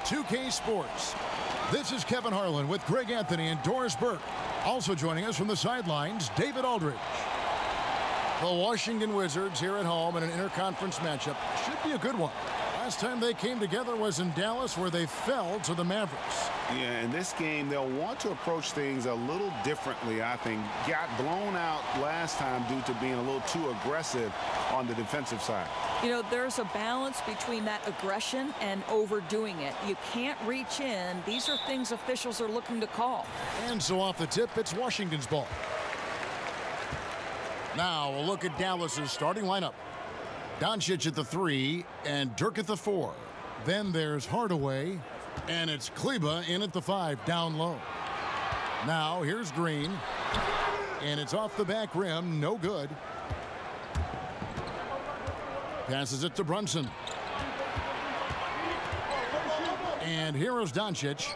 2K Sports. This is Kevin Harlan with Greg Anthony and Doris Burke. Also joining us from the sidelines, David Aldridge. The Washington Wizards here at home in an interconference matchup. Should be a good one. Last time they came together was in Dallas, where they fell to the Mavericks. Yeah, in this game, they'll want to approach things a little differently, I think. Got blown out last time due to being a little too aggressive on the defensive side. You know, there's a balance between that aggression and overdoing it. You can't reach in. These are things officials are looking to call. And so off the tip, it's Washington's ball. Now we'll look at Dallas's starting lineup. Doncic at the 3 and Dirk at the 4. Then there's Hardaway, and it's Kleba in at the 5 down low. Now here's Green, and it's off the back rim, no good. Passes it to Brunson. And here is Doncic.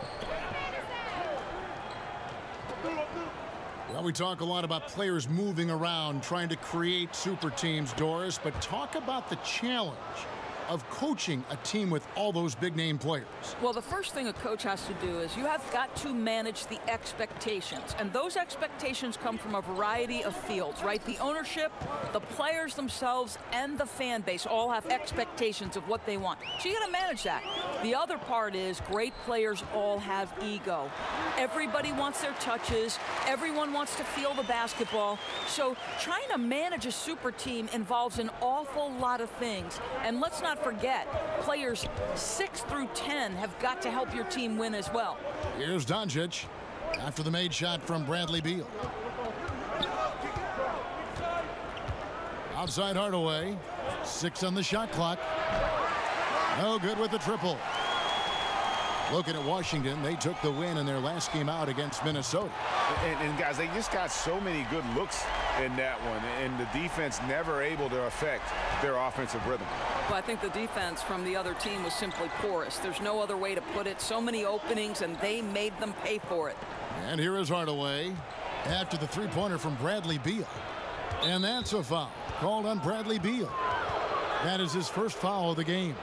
Well, we talk a lot about players moving around, trying to create super teams, Doris, but talk about the challenge of coaching a team with all those big-name players. Well, the first thing a coach has to do is you have got to manage the expectations. And those expectations come from a variety of fields, right? The ownership, the players themselves, and the fan base all have expectations of what they want. So you got to manage that. The other part is great players all have ego. Everybody wants their touches. Everyone wants to feel the basketball. So trying to manage a super team involves an awful lot of things. And let's not forget, players 6 through 10 have got to help your team win as well. Here's Doncic after the made shot from Bradley Beal. Outside Hardaway, 6 on the shot clock. No good with the triple. Looking at Washington, they took the win in their last game out against Minnesota. And guys, they just got so many good looks in that one, and the defense never able to affect their offensive rhythm. Well, I think the defense from the other team was simply porous. There's no other way to put it. So many openings, and they made them pay for it. And here is Hardaway after the three-pointer from Bradley Beal. And that's a foul called on Bradley Beal. That is his first foul of the game.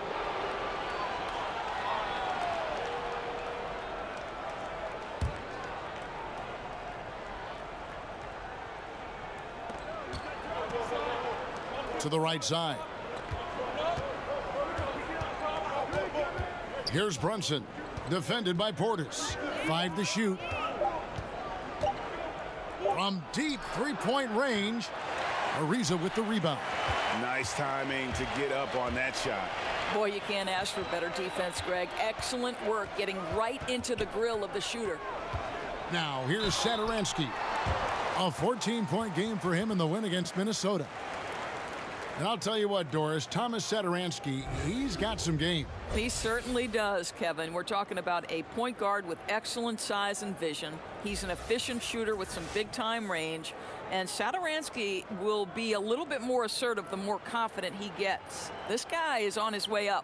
To the right side. Here's Brunson, defended by Portis. 5 to shoot. From deep three-point range, Ariza with the rebound. Nice timing to get up on that shot. Boy, you can't ask for better defense, Greg. Excellent work getting right into the grill of the shooter. Now, here's Satoransky. A 14-point game for him in the win against Minnesota. And I'll tell you what, Doris, Thomas Satoransky, he's got some game. He certainly does, Kevin. We're talking about a point guard with excellent size and vision. He's an efficient shooter with some big-time range. And Satoransky will be a little bit more assertive the more confident he gets. This guy is on his way up.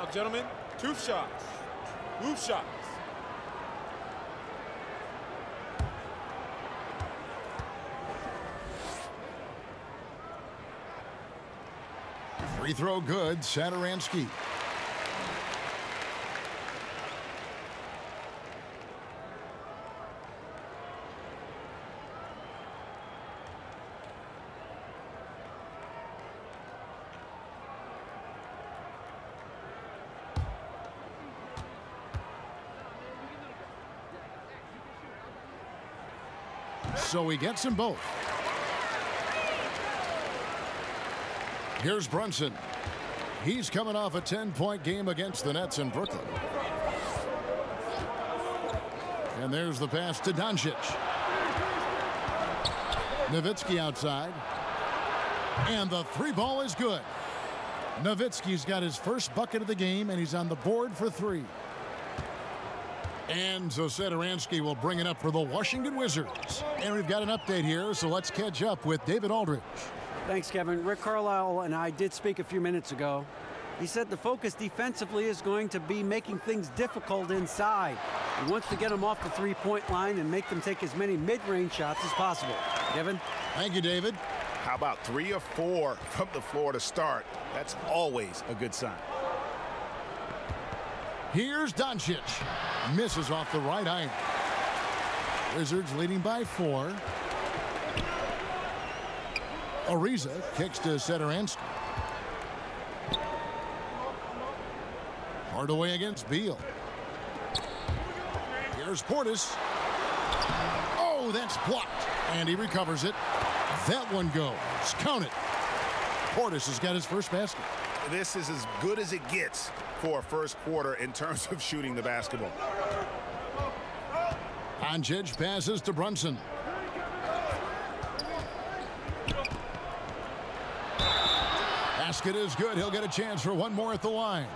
Now, gentlemen, 2 shots. 2 shots. Free throw good, Satoransky. So he gets them both. Here's Brunson. He's coming off a 10-point game against the Nets in Brooklyn. And there's the pass to Doncic. Nowitzki outside. And the 3-ball is good. Nowitzki's got his first bucket of the game, and he's on the board for 3. And so Satoransky will bring it up for the Washington Wizards. And we've got an update here, so let's catch up with David Aldridge. Thanks, Kevin. Rick Carlisle and I did speak a few minutes ago. He said the focus defensively is going to be making things difficult inside. He wants to get them off the three-point line and make them take as many mid-range shots as possible. Kevin? Thank you, David. How about 3 or 4 from the floor to start? That's always a good sign. Here's Doncic. Misses off the right iron. Wizards leading by 4. Ariza kicks to Satoransky. Hardaway against Beal. Here's Portis. Oh, that's blocked. And he recovers it. That one goes. Count it. Portis has got his first basket. This is as good as it gets for a first quarter in terms of shooting the basketball. Doncic passes to Brunson. Basket is good. He'll get a chance for one more at the line.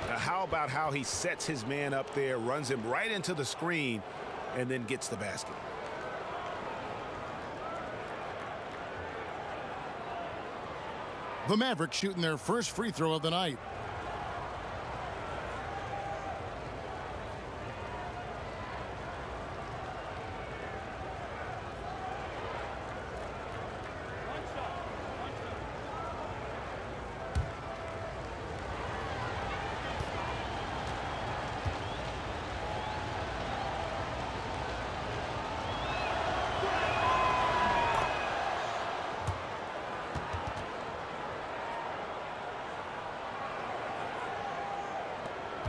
Now, how about how he sets his man up there, runs him right into the screen, and then gets the basket. The Mavericks shooting their first free throw of the night.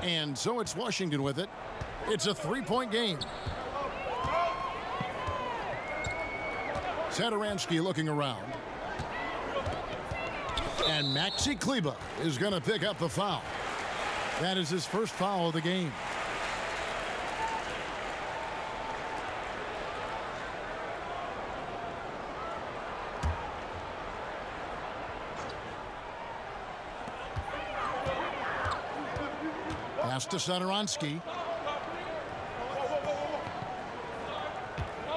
And so it's Washington with it. It's a 3-point game. Satoransky looking around. And Maxi Kleber is going to pick up the foul. That is his first foul of the game. Pass to Satoransky.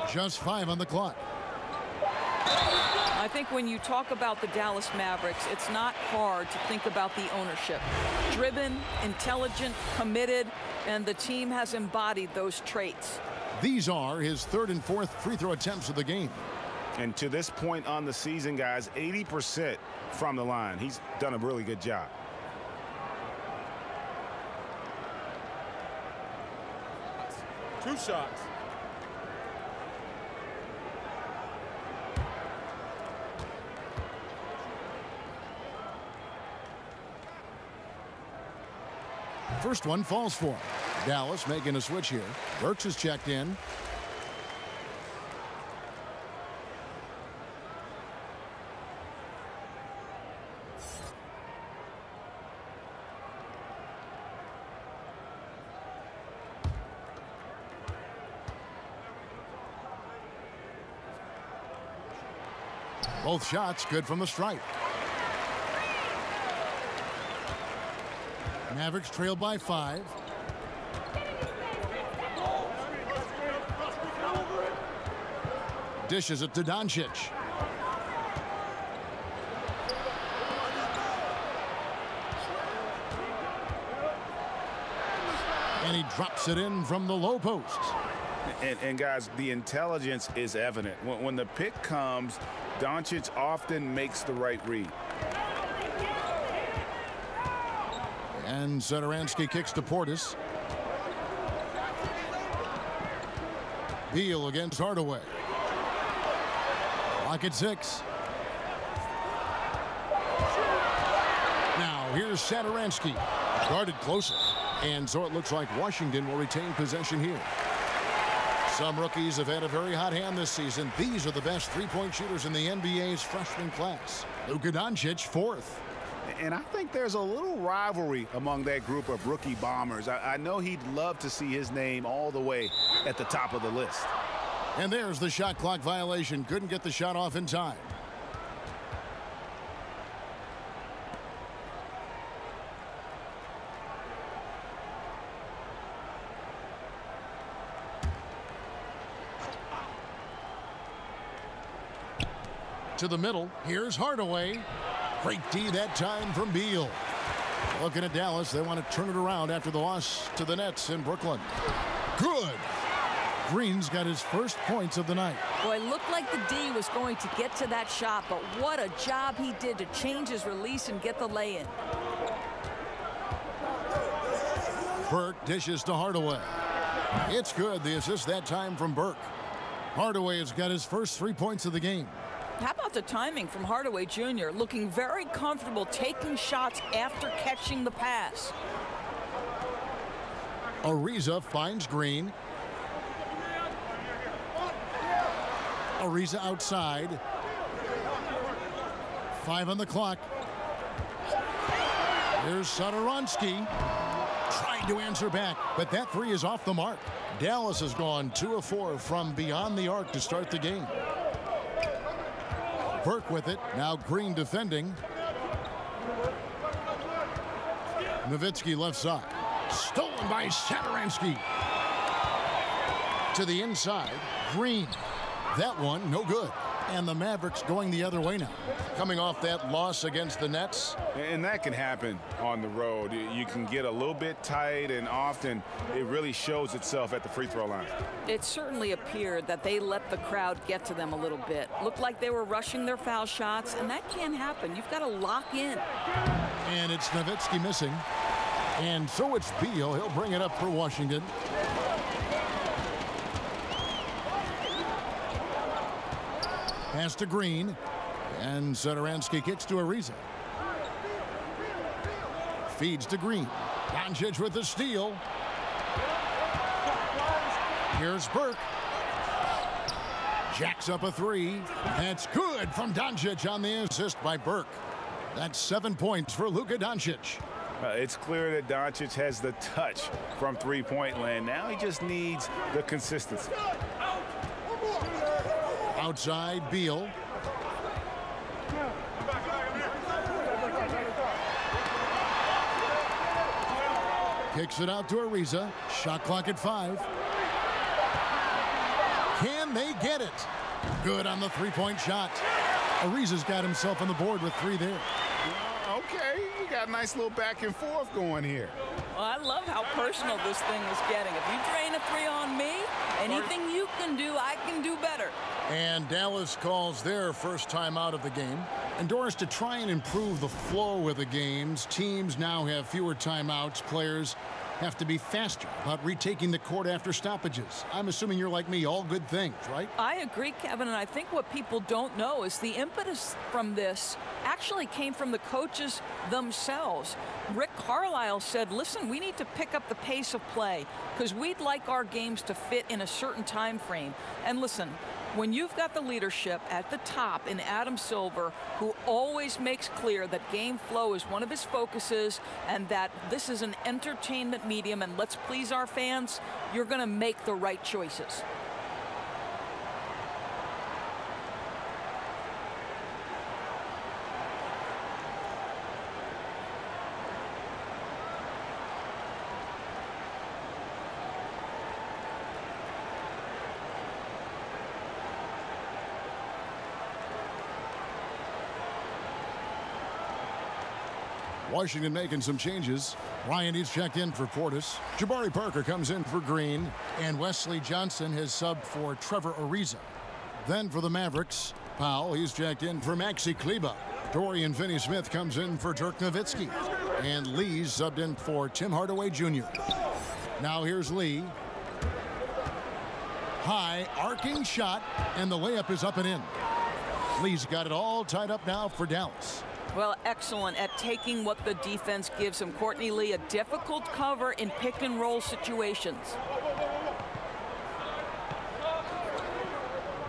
Just 5 on the clock. I think when you talk about the Dallas Mavericks, it's not hard to think about the ownership. Driven, intelligent, committed, and the team has embodied those traits. These are his 3rd and 4th free throw attempts of the game. And to this point on the season, guys, 80% from the line. He's done a really good job. Two shots. First one falls for him. Dallas making a switch here. Burks is checked in. Both shots good from the stripe. Mavericks trail by 5. Dishes it to Doncic. And he drops it in from the low post. And guys, the intelligence is evident. When the pick comes, Doncic often makes the right read. And Satoransky kicks to Portis. Beal against Hardaway. Lock at 6. Now here's Satoransky. Guarded closely. And so it looks like Washington will retain possession here. Some rookies have had a very hot hand this season. These are the best three-point shooters in the NBA's freshman class. Luka Doncic, 4th. And I think there's a little rivalry among that group of rookie bombers. I know he'd love to see his name all the way at the top of the list. And there's the shot clock violation. Couldn't get the shot off in time. To the middle. Here's Hardaway. Great D that time from Beal. Looking at Dallas, they want to turn it around after the loss to the Nets in Brooklyn. Good. Green's got his first points of the night. Boy, it looked like the D was going to get to that shot, but what a job he did to change his release and get the lay-in. Burke dishes to Hardaway. It's good. The assist that time from Burke. Hardaway has got his first 3 points of the game. How about the timing from Hardaway Jr., looking very comfortable taking shots after catching the pass. Ariza finds Green. Ariza outside. 5 on the clock. Here's Satoransky. Trying to answer back, but that 3 is off the mark. Dallas has gone 2 of 4 from beyond the arc to start the game. Burke with it. Now Green defending. Nowitzki left side. Stolen by Satoransky. To the inside. Green. That one, no good. And the Mavericks going the other way now. Coming off that loss against the Nets. And that can happen on the road. You can get a little bit tight, and often it really shows itself at the free throw line. It certainly appeared that they let the crowd get to them a little bit. Looked like they were rushing their foul shots, and that can't happen. You've got to lock in. And it's Nowitzki missing. And so it's Beal. He'll bring it up for Washington. Pass to Green. And Satoransky kicks to Ariza. Feeds to Green. Doncic with the steal. Here's Burke. Jacks up a 3. That's good from Doncic on the assist by Burke. That's 7 points for Luka Doncic. It's clear that Doncic has the touch from three-point land. Now he just needs the consistency. Outside, Beal. Kicks it out to Ariza. Shot clock at 5. Can they get it? Good on the three-point shot. Ariza's got himself on the board with 3 there. Okay, you got a nice little back and forth going here. Well, I love how personal this thing is getting. If you drain a 3 on me, anything you can do, I can do better. And Dallas calls their first time out of the game. And Doris, to try and improve the flow of the games, teams now have fewer timeouts. Players have to be faster about retaking the court after stoppages. I'm assuming you're like me, all good things, right? I agree, Kevin, and I think what people don't know is the impetus from this actually came from the coaches themselves. Rick Carlisle said, listen, we need to pick up the pace of play because we'd like our games to fit in a certain time frame. And listen, when you've got the leadership at the top in Adam Silver, who always makes clear that game flow is one of his focuses and that this is an entertainment medium and let's please our fans, you're going to make the right choices. Washington making some changes. Ryan is checked in for Portis. Jabari Parker comes in for Green. And Wesley Johnson has subbed for Trevor Ariza. Then for the Mavericks, Powell, he's checked in for Maxi Kleba. Dorian Finney-Smith comes in for Dirk Nowitzki. And Lee's subbed in for Tim Hardaway Jr. Now here's Lee. High, arcing shot, and the layup is up and in. Lee's got it all tied up now for Dallas. Well, excellent at taking what the defense gives him. Courtney Lee, a difficult cover in pick and roll situations.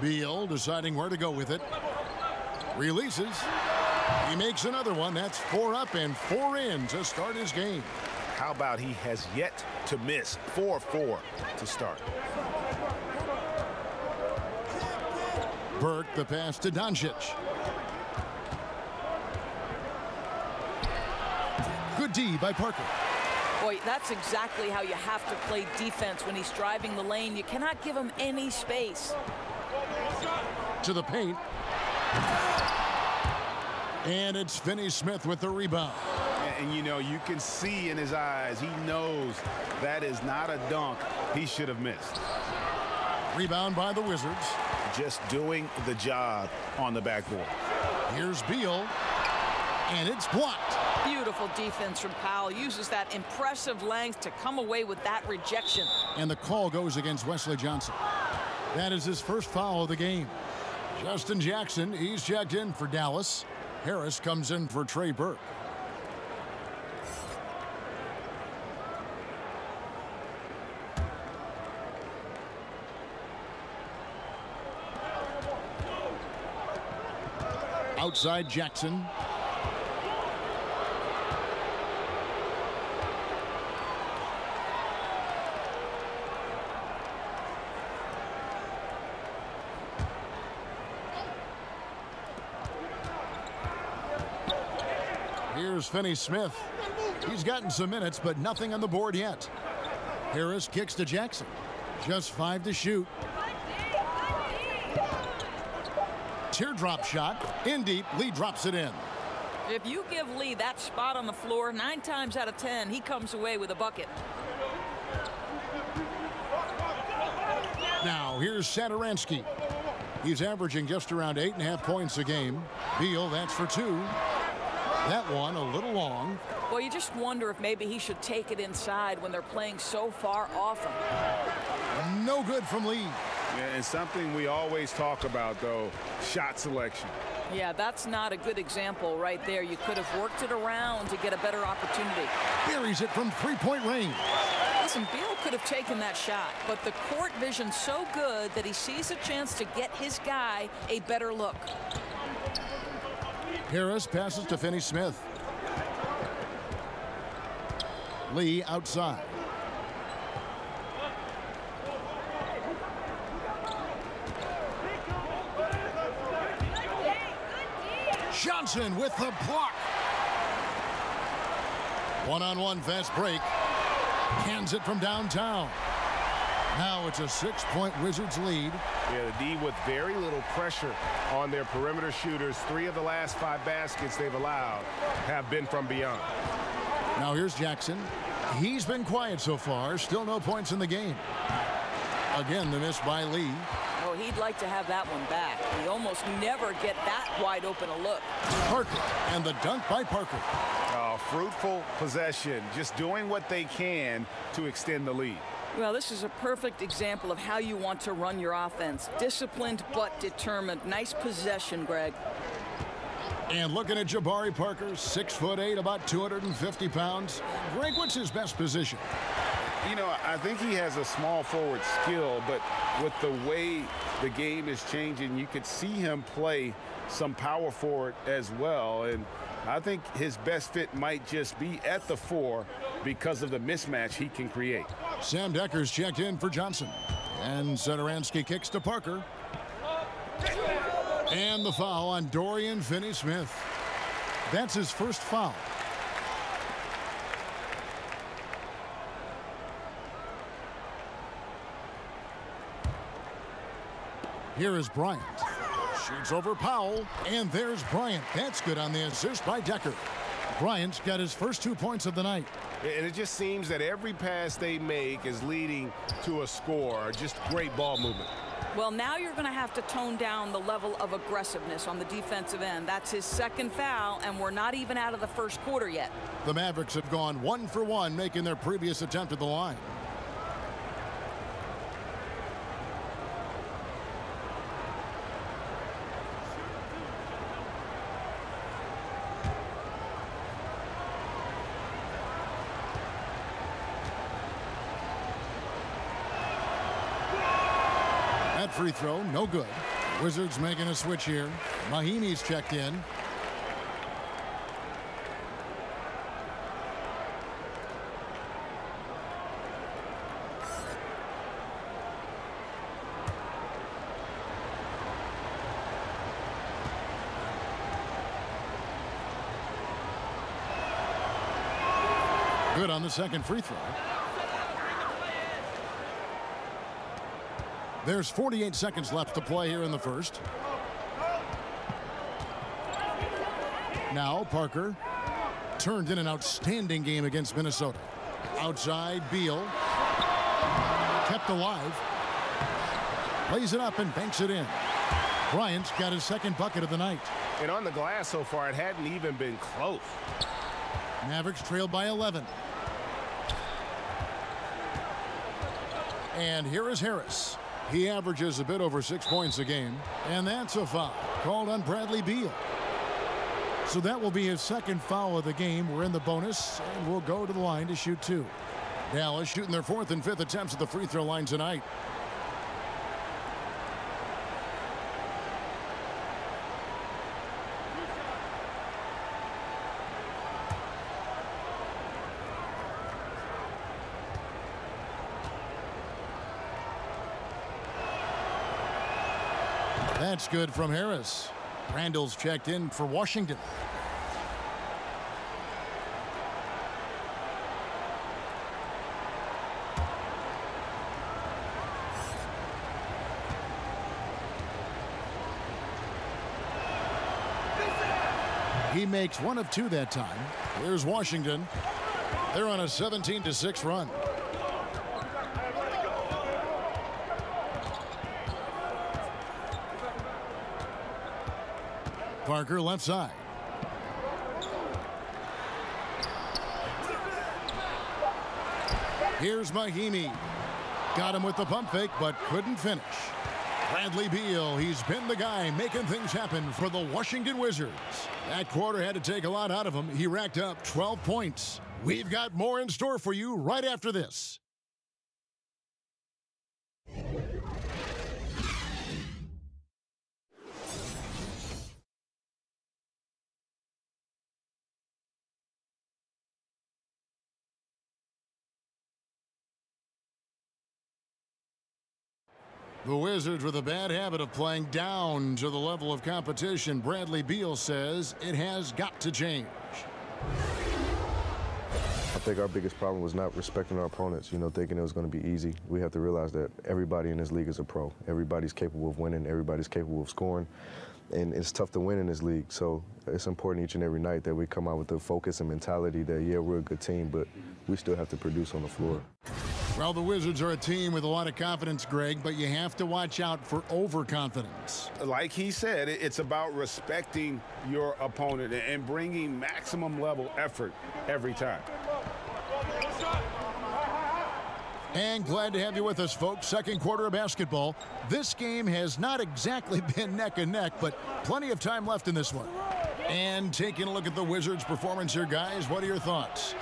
Beal deciding where to go with it. Releases. He makes another one. That's 4 up and 4 in to start his game. How about he has yet to miss 4-4 to start. Burke, the pass to Doncic. Good D by Parker. Boy, that's exactly how you have to play defense when he's driving the lane. You cannot give him any space. To the paint. And it's Finney-Smith with the rebound. And, you know, you can see in his eyes, he knows that is not a dunk he should have missed. Rebound by the Wizards. Just doing the job on the backboard. Here's Beal, and it's blocked. Beautiful defense from Powell. Uses that impressive length to come away with that rejection. And the call goes against Wesley Johnson. That is his first foul of the game. Justin Jackson, he's checked in for Dallas. Harris comes in for Trey Burke. Outside Jackson. Here's Finney-Smith. He's gotten some minutes, but nothing on the board yet. Harris kicks to Jackson. Just 5 to shoot. Teardrop shot. In deep. Lee drops it in. If you give Lee that spot on the floor, 9 times out of 10, he comes away with a bucket. Now, here's Satoransky. He's averaging just around 8.5 points a game. Beal, that's for 2. That one a little long. Well, you just wonder if maybe he should take it inside when they're playing so far off him. No good from Lee. Yeah, and something we always talk about, though, shot selection. Yeah, that's not a good example right there. You could have worked it around to get a better opportunity. Buries it from 3-point range. Listen, Beal could have taken that shot, but the court vision's so good that he sees a chance to get his guy a better look. Harris passes to Finney-Smith. Lee outside. Johnson with the block. One-on-one fast break. Cans it from downtown. Now it's a 6-point Wizards lead. Yeah, the D with very little pressure on their perimeter shooters. 3 of the last 5 baskets they've allowed have been from beyond. Now here's Jackson. He's been quiet so far. Still no points in the game. Again, the miss by Lee. Oh, he'd like to have that one back. He almost never get that wide open a look. Parker, and the dunk by Parker. Fruitful possession, just doing what they can to extend the lead. Well, this is a perfect example of how you want to run your offense. Disciplined but determined. Nice possession, Greg. And looking at Jabari Parker, 6'8", about 250 pounds. Greg, what's his best position? You know, I think he has a small forward skill, but with the way the game is changing, you could see him play some power forward as well. And I think his best fit might just be at the 4 because of the mismatch he can create. Sam Decker's checked in for Johnson. And Satoransky kicks to Parker. And the foul on Dorian Finney-Smith. That's his first foul. Here is Bryant. Shoots over Powell, and there's Bryant. That's good on the assist by Decker. Bryant's got his first 2 points of the night. And it just seems that every pass they make is leading to a score. Just great ball movement. Well, now you're going to have to tone down the level of aggressiveness on the defensive end. That's his second foul, and we're not even out of the first quarter yet. The Mavericks have gone 1 for 1, making their previous attempt at the line. Free throw, no good. Wizards making a switch here. Mahimi's checked in. Good on the second free throw. There's 48 seconds left to play here in the first. Now Parker turned in an outstanding game against Minnesota. Outside Beal. Kept alive. Lays it up and banks it in. Bryant's got his second bucket of the night. And on the glass so far, it hadn't even been close. Mavericks trailed by 11. And here is Harris. He averages a bit over 6 points a game. And that's a foul called on Bradley Beal. So that will be his second foul of the game. We're in the bonus, and we'll go to the line to shoot 2. Dallas shooting their 4th and 5th attempts at the free throw line tonight. That's good from Harris. Randall's checked in for Washington. He makes 1 of 2 that time. Here's Washington. They're on a 17-6 run. Parker left side. Here's Mahimi. Got him with the pump fake, but couldn't finish. Bradley Beal, he's been the guy making things happen for the Washington Wizards. That quarter had to take a lot out of him. He racked up 12 points. We've got more in store for you right after this. The Wizards with a bad habit of playing down to the level of competition. Bradley Beal says it has got to change. I think our biggest problem was not respecting our opponents, thinking it was going to be easy. We have to realize that everybody in this league is a pro. Everybody's capable of winning. Everybody's capable of scoring. And it's tough to win in this league. So it's important each and every night that we come out with the focus and mentality that, yeah, we're a good team, but we still have to produce on the floor. Well, the Wizards are a team with a lot of confidence, Greg, but you have to watch out for overconfidence. Like he said, it's about respecting your opponent and bringing maximum level effort every time. And glad to have you with us, folks. Second quarter of basketball. This game has not exactly been neck and neck, but plenty of time left in this one. And taking a look at the Wizards' performance here, guys, what are your thoughts?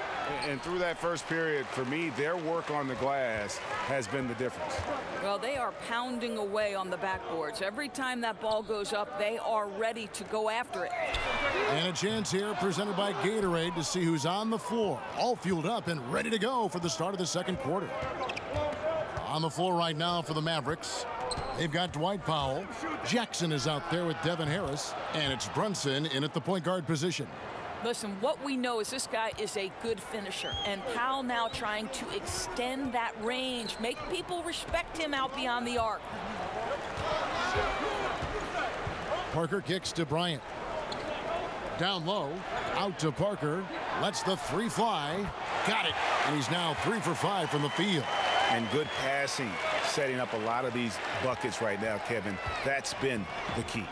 And through that first period, for me, their work on the glass has been the difference. Well, they are pounding away on the backboards. Every time that ball goes up, they are ready to go after it. And a chance here presented by Gatorade to see who's on the floor, all fueled up and ready to go for the start of the second quarter. On the floor right now for the Mavericks, they've got Dwight Powell. Jackson is out there with Devin Harris, and it's Brunson in at the point guard position. Listen, what we know is this guy is a good finisher, and Powell now trying to extend that range, make people respect him out beyond the arc. Parker kicks to Bryant. Down low, out to Parker, lets the 3 fly, got it, and he's now 3 for 5 from the field. And good passing, setting up a lot of these buckets right now, Kevin. That's been the key.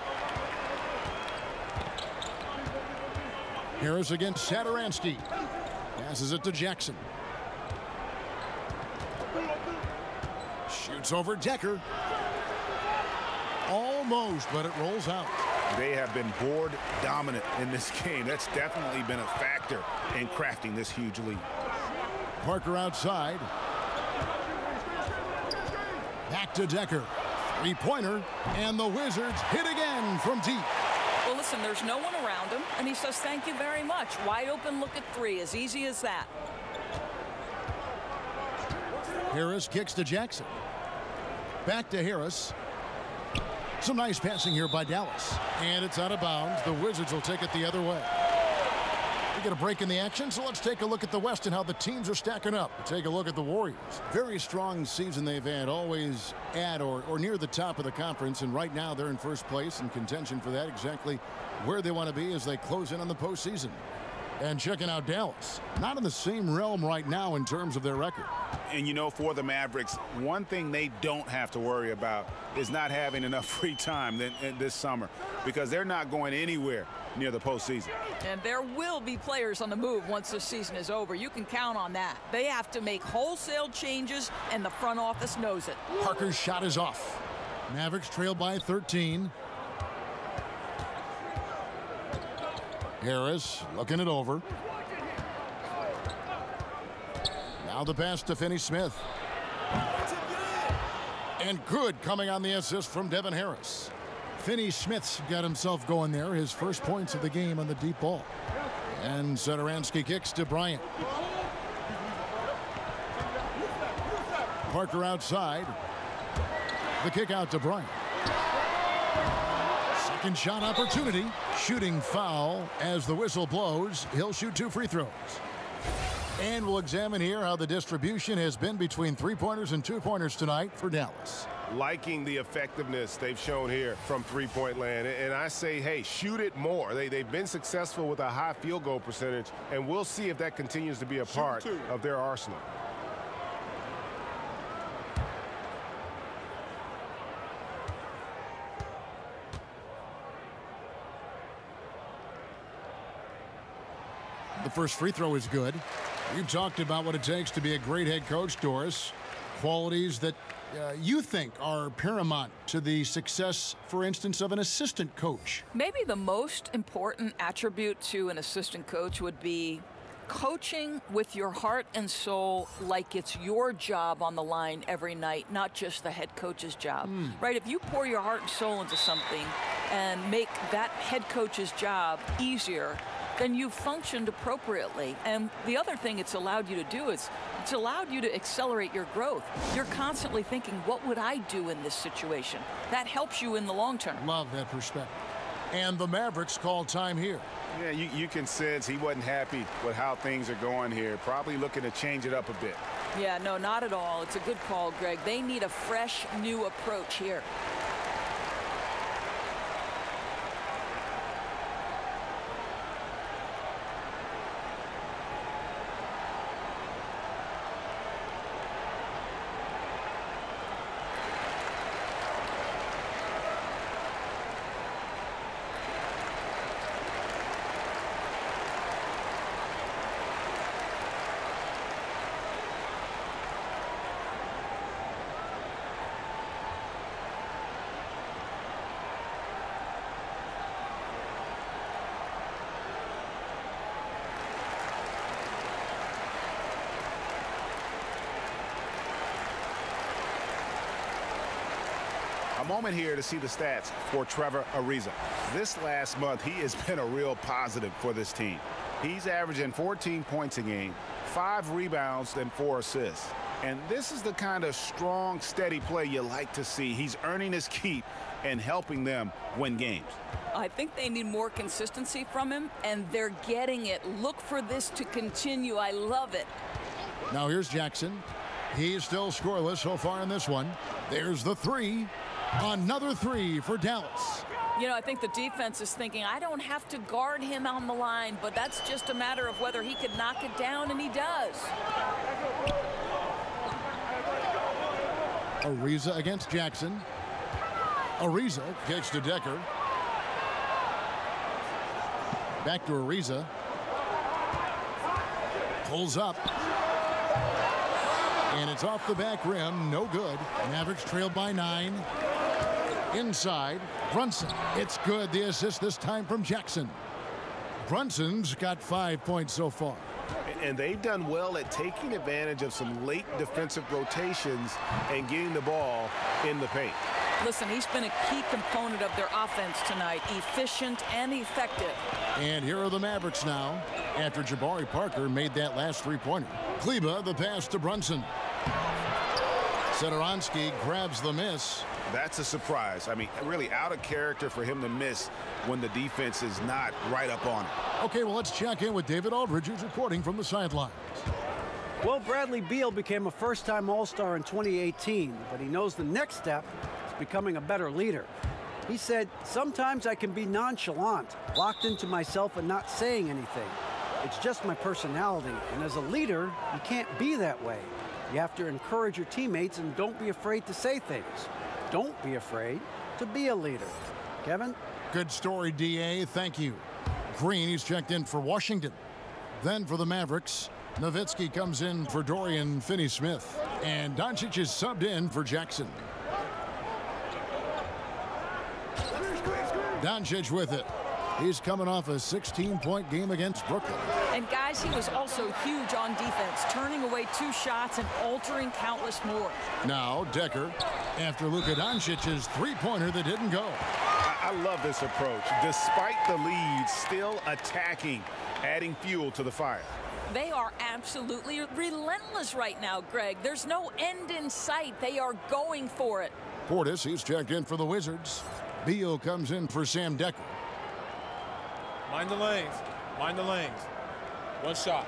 Harris against Satoransky. Passes it to Jackson. Shoots over Decker. Almost, but it rolls out. They have been board dominant in this game. That's definitely been a factor in crafting this huge lead. Parker outside. Back to Decker. 3-pointer, and the Wizards hit again from deep. Well, listen, there's no one around him, and he says, thank you very much. Wide open look at 3, as easy as that. Harris kicks to Jackson. Back to Harris. Some nice passing here by Dallas. And it's out of bounds. The Wizards will take it the other way. We get a break in the action, so let's take a look at the West and how the teams are stacking up. Take a look at the Warriors. Very strong season they've had, always at or near the top of the conference, and right now they're in first place in contention for that, exactly where they want to be as they close in on the postseason. And checking out Dallas. Not in the same realm right now in terms of their record. And, you know, for the Mavericks, one thing they don't have to worry about is not having enough free time this summer, because they're not going anywhere near the postseason. And there will be players on the move once the season is over. You can count on that. They have to make wholesale changes, and the front office knows it. Parker's shot is off. Mavericks trail by 13. Harris looking it over. Now the pass to Finney-Smith. And good coming on the assist from Devin Harris. Finney-Smith's got himself going there. His first points of the game on the deep ball. And Satoransky kicks to Bryant. Parker outside. The kick out to Bryant. Second shot opportunity. Shooting foul as the whistle blows. He'll shoot 2 free throws. And we'll examine here how the distribution has been between 3-pointers and 2-pointers tonight for Dallas. Liking the effectiveness they've shown here from three-point land. And I say, hey, shoot it more. They've been successful with a high field goal percentage, and we'll see if that continues to be a part of their arsenal. The first free throw is good. You've talked about what it takes to be a great head coach, Doris. Qualities that you think are paramount to the success, for instance, of an assistant coach. Maybe the most important attribute to an assistant coach would be coaching with your heart and soul like it's your job on the line every night, not just the head coach's job. Right? If you pour your heart and soul into something and make that head coach's job easier, then you've functioned appropriately. And the other thing it's allowed you to do is it's allowed you to accelerate your growth. You're constantly thinking, what would I do in this situation? That helps you in the long term. Love that perspective. And the Mavericks call time here. Yeah, you can sense he wasn't happy with how things are going here. Probably looking to change it up a bit. Yeah, no, not at all. It's a good call, Greg. They need a fresh, new approach here. A moment here to see the stats for Trevor Ariza. This last month, he has been a real positive for this team. He's averaging 14 points a game, 5 rebounds, and 4 assists. And this is the kind of strong, steady play you like to see. He's earning his keep and helping them win games. I think they need more consistency from him, and they're getting it. Look for this to continue. I love it. Now here's Jackson. He's still scoreless so far in this one. There's the 3. Another 3 for Dallas. You know, I think the defense is thinking, I don't have to guard him on the line, but that's just a matter of whether he could knock it down, and he does. Ariza against Jackson. Ariza kicks to Decker. Back to Ariza. Pulls up. And it's off the back rim. No good. Mavericks trailed by 9. Inside. Brunson. It's good. The assist this time from Jackson. Brunson's got 5 points so far. And they've done well at taking advantage of some late defensive rotations and getting the ball in the paint. Listen, he's been a key component of their offense tonight. Efficient and effective. And here are the Mavericks now after Jabari Parker made that last 3-pointer. Kleba, the pass to Brunson. Satoransky grabs the miss. That's a surprise. I mean, really out of character for him to miss when the defense is not right up on it. Okay, well, let's check in with David Aldridge, who's reporting from the sidelines. Well, Bradley Beal became a first-time All-Star in 2018, but he knows the next step is becoming a better leader. He said, sometimes I can be nonchalant, locked into myself and not saying anything. It's just my personality. And as a leader, you can't be that way. You have to encourage your teammates and don't be afraid to say things. Don't be afraid to be a leader. Kevin? Good story, D.A. Thank you. Green, he's checked in for Washington. Then for the Mavericks, Nowitzki comes in for Dorian Finney-Smith. And Doncic is subbed in for Jackson. Doncic with it. He's coming off a 16-point game against Brooklyn. And guys, he was also huge on defense, turning away 2 shots and altering countless more. Now Decker, after Luka Doncic's three-pointer that didn't go. I love this approach. Despite the lead, still attacking, adding fuel to the fire. They are absolutely relentless right now, Greg. There's no end in sight. They are going for it. Portis, he's checked in for the Wizards. Beal comes in for Sam Decker. Mind the lanes. Mind the lanes. 1 shot.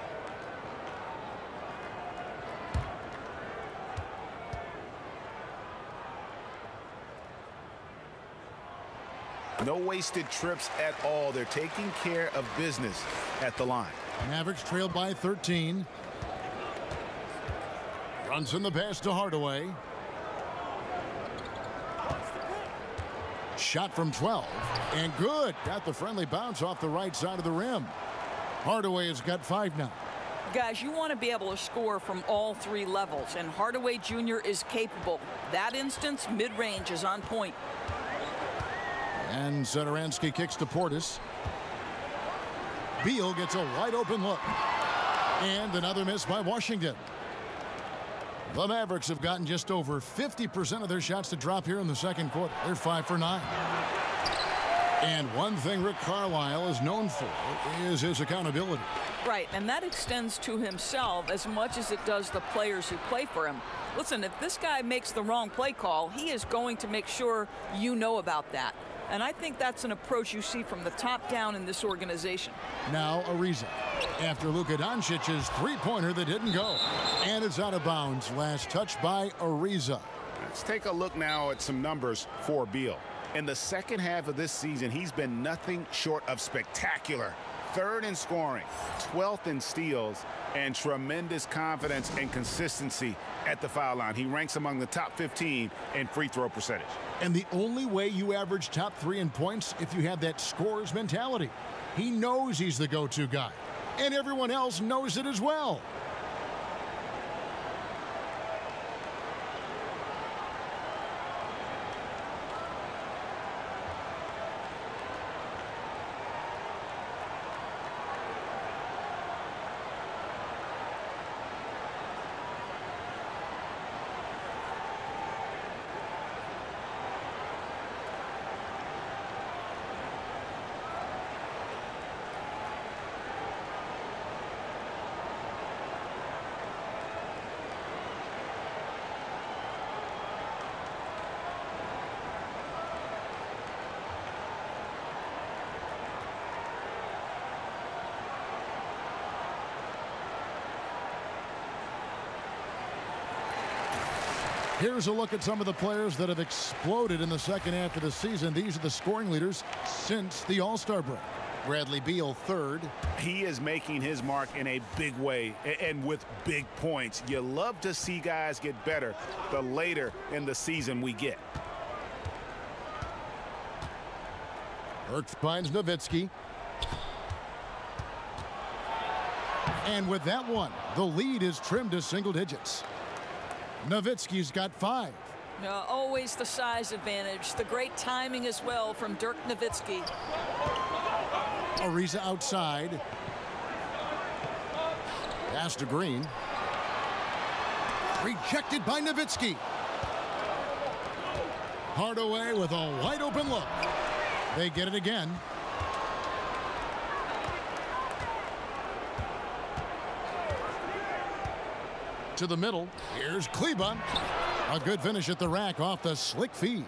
No wasted trips at all. They're taking care of business at the line. Mavericks trailed by 13. Runs in the pass to Hardaway. Shot from 12. And good. Got the friendly bounce off the right side of the rim. Hardaway has got 5 now. Guys, you want to be able to score from all 3 levels, and Hardaway Jr. is capable. That instance, mid-range is on point. And Satoransky kicks to Portis. Beal gets a wide open look. And another miss by Washington. The Mavericks have gotten just over 50% of their shots to drop here in the second quarter. They're 5 for 9. And one thing Rick Carlisle is known for is his accountability. Right, and that extends to himself as much as it does the players who play for him. Listen, if this guy makes the wrong play call, he is going to make sure you know about that. And I think that's an approach you see from the top down in this organization. Now Ariza, after Luka Doncic's three-pointer that didn't go. And it's out of bounds. Last touch by Ariza. Let's take a look now at some numbers for Beal. In the second half of this season, he's been nothing short of spectacular. 3rd in scoring, 12th in steals, and tremendous confidence and consistency at the foul line. He ranks among the top 15 in free throw percentage. And the only way you average top 3 in points if you have that scorer's mentality. He knows he's the go-to guy, and everyone else knows it as well. Here's a look at some of the players that have exploded in the second half of the season. These are the scoring leaders since the All-Star break. Bradley Beal, 3rd. He is making his mark in a big way and with big points. You love to see guys get better the later in the season we get. Burke finds Nowitzki. And with that one, the lead is trimmed to single digits. Nowitzki's got 5. Always the size advantage. The great timing as well from Dirk Nowitzki. Ariza outside. Pass to Green. Rejected by Nowitzki. Hardaway with a wide open look. They get it again. To the middle. Here's Kleba. A good finish at the rack off the slick feed.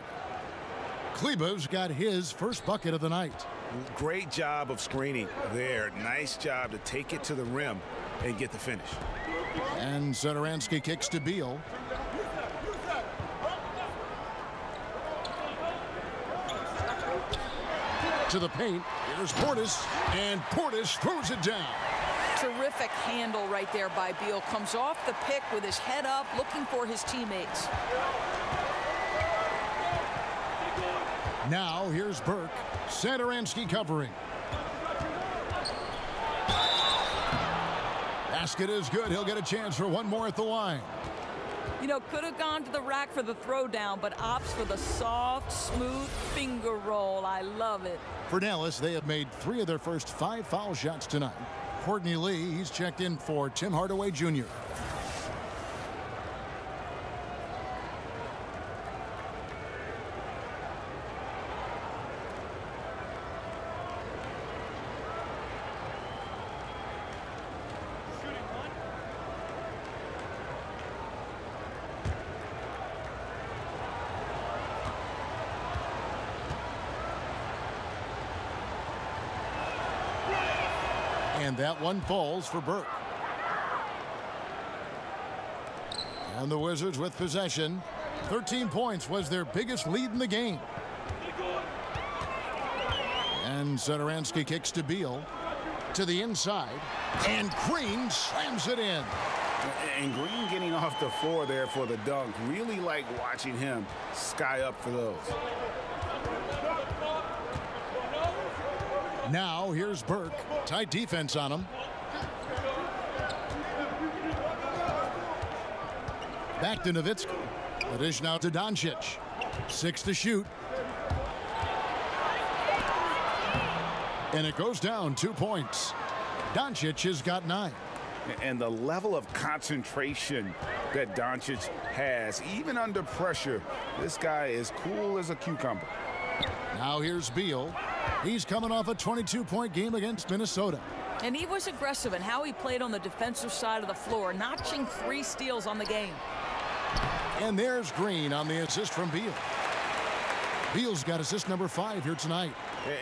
Kleba's got his first bucket of the night. Great job of screening there. Nice job to take it to the rim and get the finish. And Satoransky kicks to Beal. To the paint. Here's Portis. And Portis throws it down. Terrific handle right there by Beal. Comes off the pick with his head up, looking for his teammates. Now here's Burke. Satoransky covering. Basket is good. He'll get a chance for one more at the line. You know, could have gone to the rack for the throwdown, but opts for the soft, smooth finger roll. I love it. For Dallas, they have made 3 of their first 5 foul shots tonight. Courtney Lee, he's checked in for Tim Hardaway Jr. And that one falls for Burke. And the Wizards with possession. 13 points was their biggest lead in the game. And Satoransky kicks to Beal. To the inside. And Green slams it in. And Green getting off the floor there for the dunk. Really like watching him sky up for those. Now here's Burke. Tight defense on him. Back to Nowitzki. The dish now to Doncic. 6 to shoot. And it goes down 2 points. Doncic has got 9. And the level of concentration that Doncic has, even under pressure, this guy is cool as a cucumber. Now here's Beal. He's coming off a 22-point game against Minnesota. And he was aggressive in how he played on the defensive side of the floor, notching 3 steals on the game. And there's Green on the assist from Beal. Beal's got assist number 5 here tonight.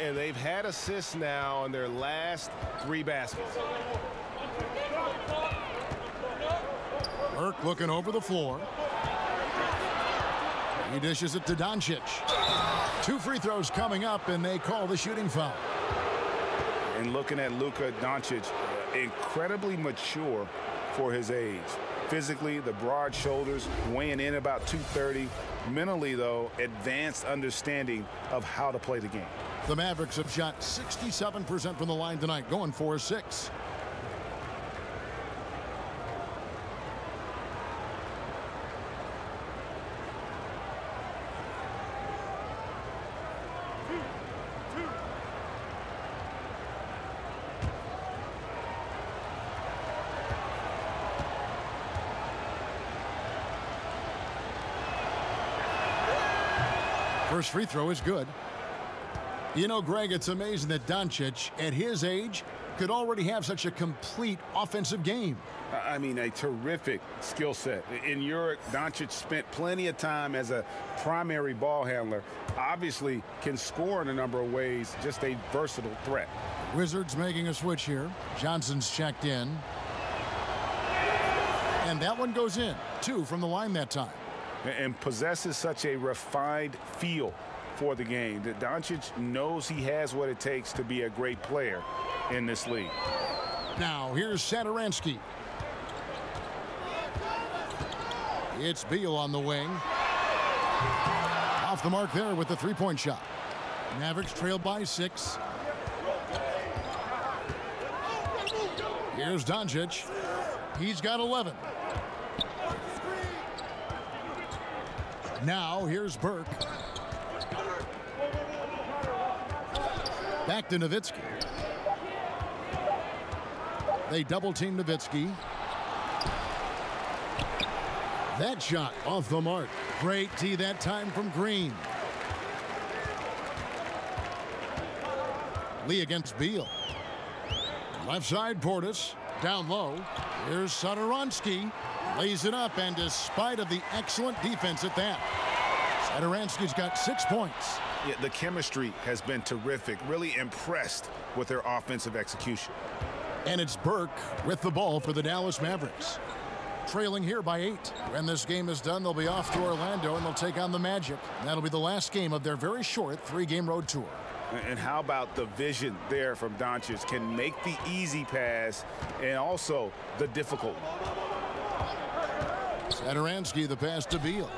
And they've had assists now on their last 3 baskets. Burke looking over the floor. He dishes it to Doncic. 2 free throws coming up, and they call the shooting foul. And looking at Luka Doncic, incredibly mature for his age. Physically, the broad shoulders, weighing in about 230. Mentally, though, advanced understanding of how to play the game. The Mavericks have shot 67% from the line tonight, going 4-6. First free throw is good. You know, Greg, it's amazing that Doncic, at his age, could already have such a complete offensive game. I mean, a terrific skill set. In Europe, Doncic spent plenty of time as a primary ball handler. Obviously can score in a number of ways, just a versatile threat. Wizards making a switch here. Johnson's checked in. And that one goes in. 2 from the line that time. And possesses such a refined feel for the game that Doncic knows he has what it takes to be a great player in this league. Now here's Satoransky. It's Beal on the wing. Off the mark there with the 3-point shot. Mavericks trailed by 6. Here's Doncic. He's got 11. Now here's Burke. Back to Nowitzki. They double-team Nowitzki. That shot off the mark. Great tee that time from Green. Lee against Beal. Left side, Portis. Down low. Here's Satoransky. Lays it up, and despite of the excellent defense at that, Satoransky's got 6 points. Yeah, the chemistry has been terrific. Really impressed with their offensive execution. And it's Burke with the ball for the Dallas Mavericks. Trailing here by 8. When this game is done, they'll be off to Orlando, and they'll take on the Magic. That'll be the last game of their very short 3-game road tour. And how about the vision there from Doncic? Can make the easy pass and also the difficult one. Satoransky, the pass to Beal.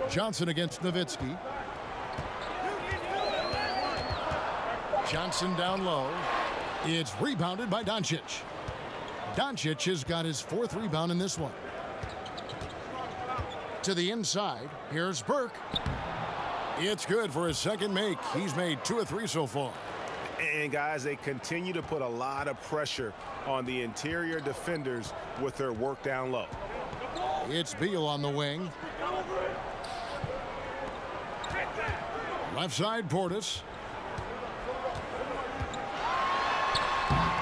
Johnson against Nowitzki. Johnson down low. It's rebounded by Doncic. Doncic has got his 4th rebound in this one. To the inside. Here's Burke. It's good for his 2nd make. He's made 2 of 3 so far. And guys, they continue to put a lot of pressure on the interior defenders with their work down low. It's Beal on the wing. Left side, Portis.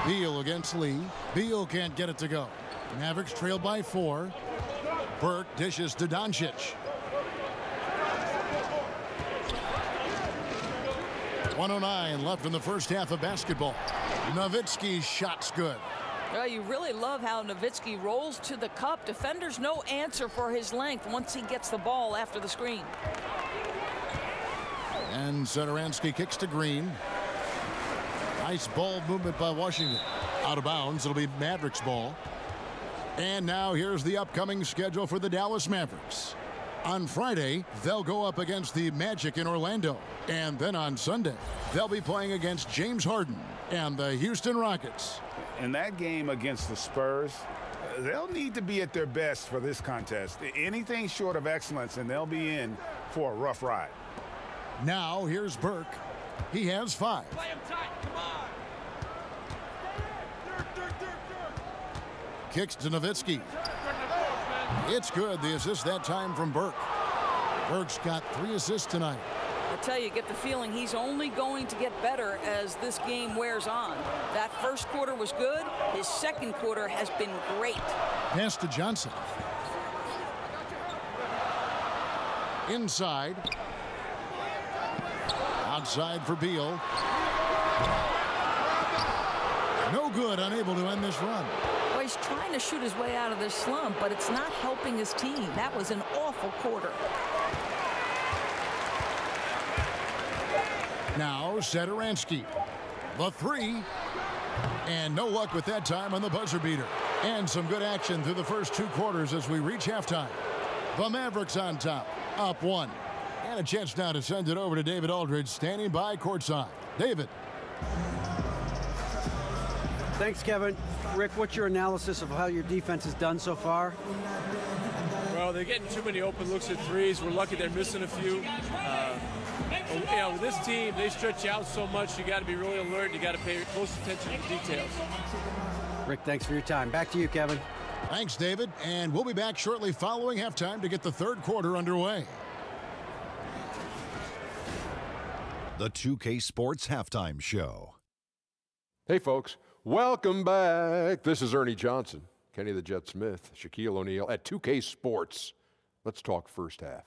Beal against Lee. Beal can't get it to go. Mavericks trail by 4. Burke dishes to Doncic. .109 left in the first half of basketball. Nowitzki's shot's good. Well, you really love how Nowitzki rolls to the cup. Defenders no answer for his length once he gets the ball after the screen. And Satoransky kicks to Green. Nice ball movement by Washington. Out of bounds. It'll be Mavericks ball. And now here's the upcoming schedule for the Dallas Mavericks. On Friday, they'll go up against the Magic in Orlando. And then on Sunday, they'll be playing against James Harden and the Houston Rockets. In that game against the Spurs, they'll need to be at their best for this contest. Anything short of excellence, and they'll be in for a rough ride. Now here's Burke. He has 5. Play him tight. Come on. Kicks to Nowitzki. It's good. The assist that time from Burke. Burke's got 3 assists tonight. I tell you, get the feeling he's only going to get better as this game wears on. That first quarter was good. His second quarter has been great. Pass to Johnson. Inside. Outside for Beal. No good, unable to end this run. Well, he's trying to shoot his way out of this slump, but it's not helping his team. That was an awful quarter. Now Satoransky. The 3. And no luck with that time on the buzzer beater. And some good action through the first 2 quarters as we reach halftime. The Mavericks on top, up 1. And a chance now to send it over to David Aldridge, standing by courtside. David. Thanks, Kevin. Rick, what's your analysis of how your defense has done so far? Well, they're getting too many open looks at threes. We're lucky they're missing a few. With this team, they stretch you out so much, you got to be really alert. You got to pay close attention to details. Rick, thanks for your time. Back to you, Kevin. Thanks, David. And we'll be back shortly following halftime to get the 3rd quarter underway. The 2K Sports Halftime Show. Hey, folks. Welcome back. This is Ernie Johnson, Kenny the Jet Smith, Shaquille O'Neal at 2K Sports. Let's talk first half.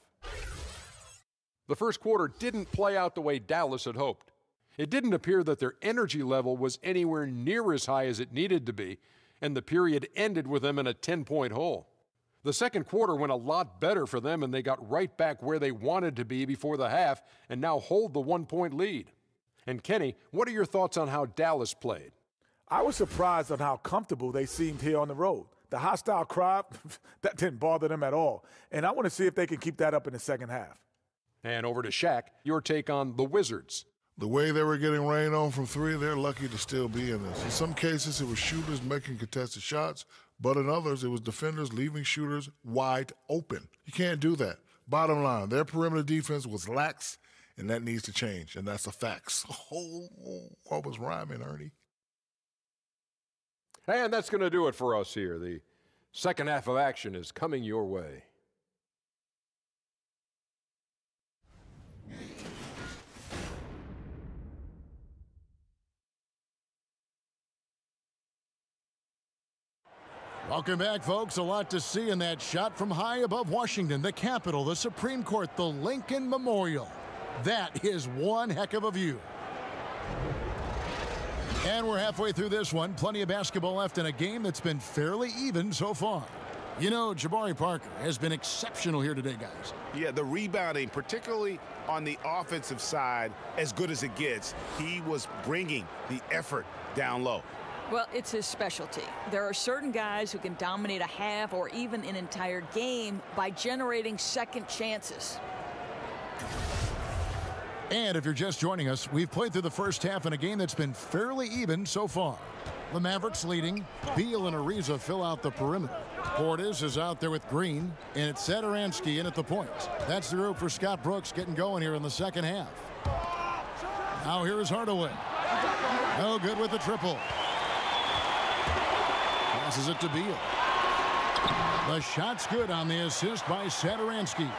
The first quarter didn't play out the way Dallas had hoped. It didn't appear that their energy level was anywhere near as high as it needed to be, and the period ended with them in a 10-point hole. The second quarter went a lot better for them, and they got right back where they wanted to be before the half and now hold the 1-point lead. And Kenny, what are your thoughts on how Dallas played? I was surprised on how comfortable they seemed here on the road. The hostile crowd, that didn't bother them at all. And I want to see if they can keep that up in the second half. And over to Shaq, your take on the Wizards. The way they were getting rain on from 3, they're lucky to still be in this. In some cases, it was shooters making contested shots, but in others, it was defenders leaving shooters wide open. You can't do that. Bottom line, their perimeter defense was lax, and that needs to change, and that's a fact. Oh, what was rhyming, Ernie? And that's going to do it for us here. The second half of action is coming your way. Welcome back, folks. A lot to see in that shot from high above Washington, the Capitol, the Supreme Court, the Lincoln Memorial. That is one heck of a view. And we're halfway through this one. Plenty of basketball left in a game that's been fairly even so far. You know, Jabari Parker has been exceptional here today, guys. Yeah, the rebounding, particularly on the offensive side, as good as it gets. He was bringing the effort down low. Well, it's his specialty. There are certain guys who can dominate a half or even an entire game by generating second chances. And if you're just joining us, we've played through the first half in a game that's been fairly even so far. The Mavericks leading. Beal and Ariza fill out the perimeter. Portis is out there with Green, and it's Satoransky in at the point. That's the group for Scott Brooks getting going here in the second half. Now here's Hardaway. No good with the triple. Passes it to Beal. The shot's good on the assist by Satoransky.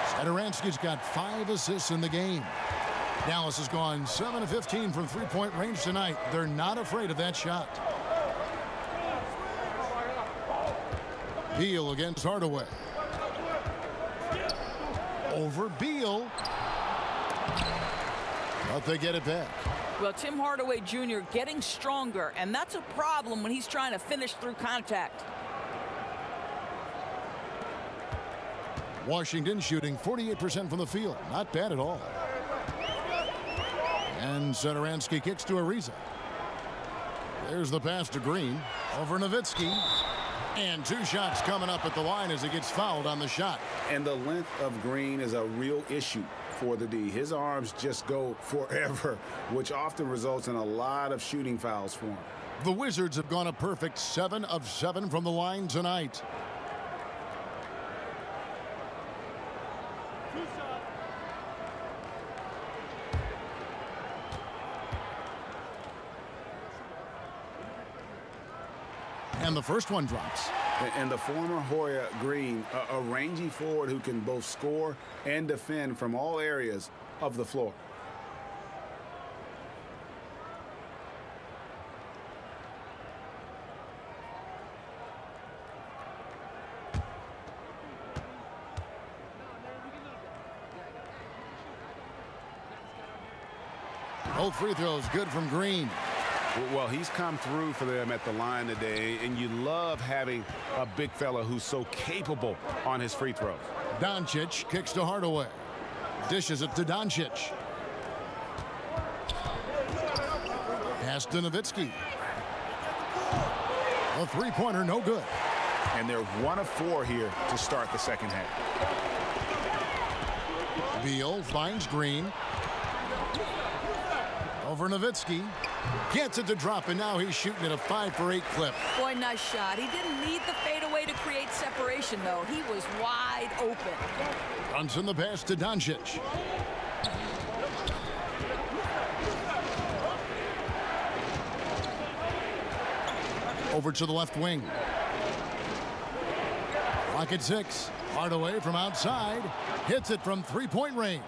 Satoransky's got 5 assists in the game. Dallas has gone 7 of 15 from three-point range tonight. They're not afraid of that shot. Beal against Hardaway. Over Beal. But they get it back. Well, Tim Hardaway Jr. getting stronger, and that's a problem when he's trying to finish through contact. Washington shooting 48% from the field. Not bad at all. And Satoransky kicks to Ariza. There's the pass to Green. Over Nowitzki. And 2 shots coming up at the line as he gets fouled on the shot. And the length of Green is a real issue for the D. His arms just go forever, which often results in a lot of shooting fouls for him. The Wizards have gone a perfect 7 of 7 from the line tonight. And the first one drops. And the former Hoya Green, a rangy forward who can both score and defend from all areas of the floor. Both free throws good from Green. Well, he's come through for them at the line today, and you love having a big fella who's so capable on his free throws. Doncic kicks to Hardaway. Dishes it to Doncic. Pass to Nowitzki. A three-pointer, no good. And they're 1 of 4 here to start the second half. Beal finds Green. Over Nowitzki. Gets it to drop, and now he's shooting at a 5 for 8 clip. Boy, nice shot. He didn't need the fadeaway to create separation, though. He was wide open. Brunson the pass to Doncic. Over to the left wing. Clock at 6. Hardaway from outside. Hits it from three-point range.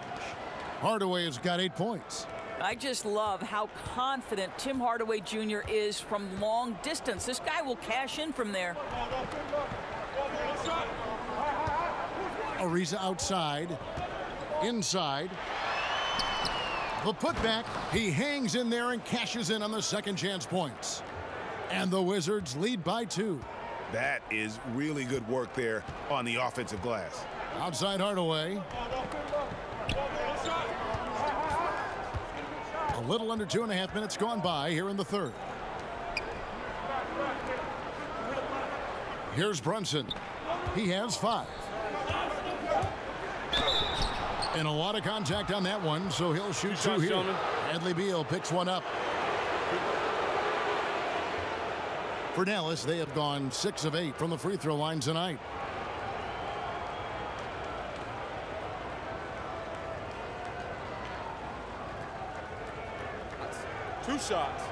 Hardaway has got 8 points. I just love how confident Tim Hardaway Jr. is from long distance. This guy will cash in from there. Ariza outside. Inside. The putback. He hangs in there and cashes in on the second chance points. And the Wizards lead by 2. That is really good work there on the offensive glass. Outside Hardaway. A little under 2.5 minutes gone by here in the third. Here's Brunson. He has 5. And a lot of contact on that one, so he'll shoot 2 here. Bradley Beal picks one up. For Dallas, they have gone 6 of 8 from the free throw line tonight. Two shots.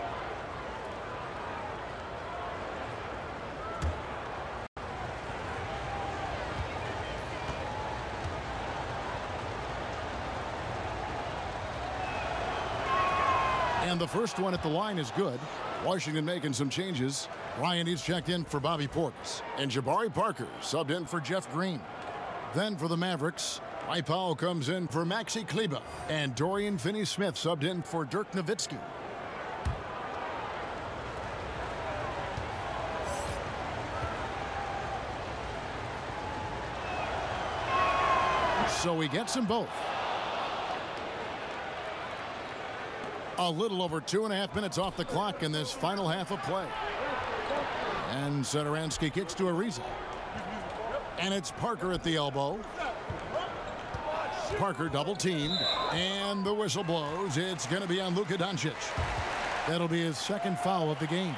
And the first one at the line is good. Washington making some changes. Ryan is checked in for Bobby Portis. And Jabari Parker subbed in for Jeff Green. Then for the Mavericks, Mike Powell comes in for Maxi Kleber. And Dorian Finney-Smith subbed in for Dirk Nowitzki. so he gets them both. A little over 2.5 minutes off the clock in this final half of play. And Satoransky kicks to Ariza. And it's Parker at the elbow. Parker double teamed. And the whistle blows. It's going to be on Luka Doncic. That'll be his second foul of the game.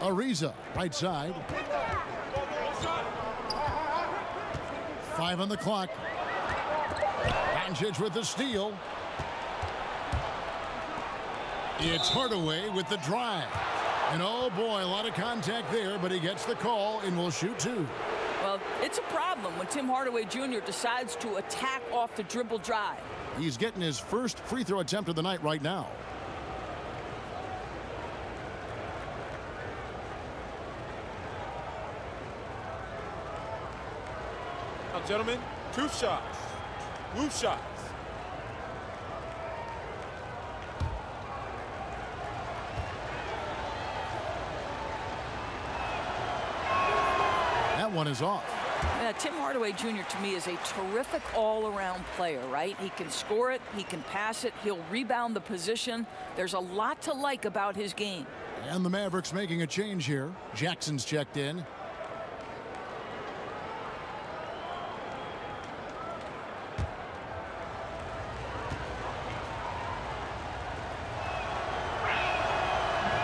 Ariza, right side. 5 on the clock. Doncic with the steal. It's Hardaway with the drive. And oh boy, a lot of contact there, but he gets the call and will shoot 2. Well, it's a problem when Tim Hardaway Jr. decides to attack off the dribble drive. He's getting his first free throw attempt of the night right now. Now, gentlemen, 2 shots. Loose shots. That one is off. Yeah, Tim Hardaway Jr. to me is a terrific all-around player, right? He can score it, he can pass it, he'll rebound the position. There's a lot to like about his game. And the Mavericks making a change here. Jackson's checked in.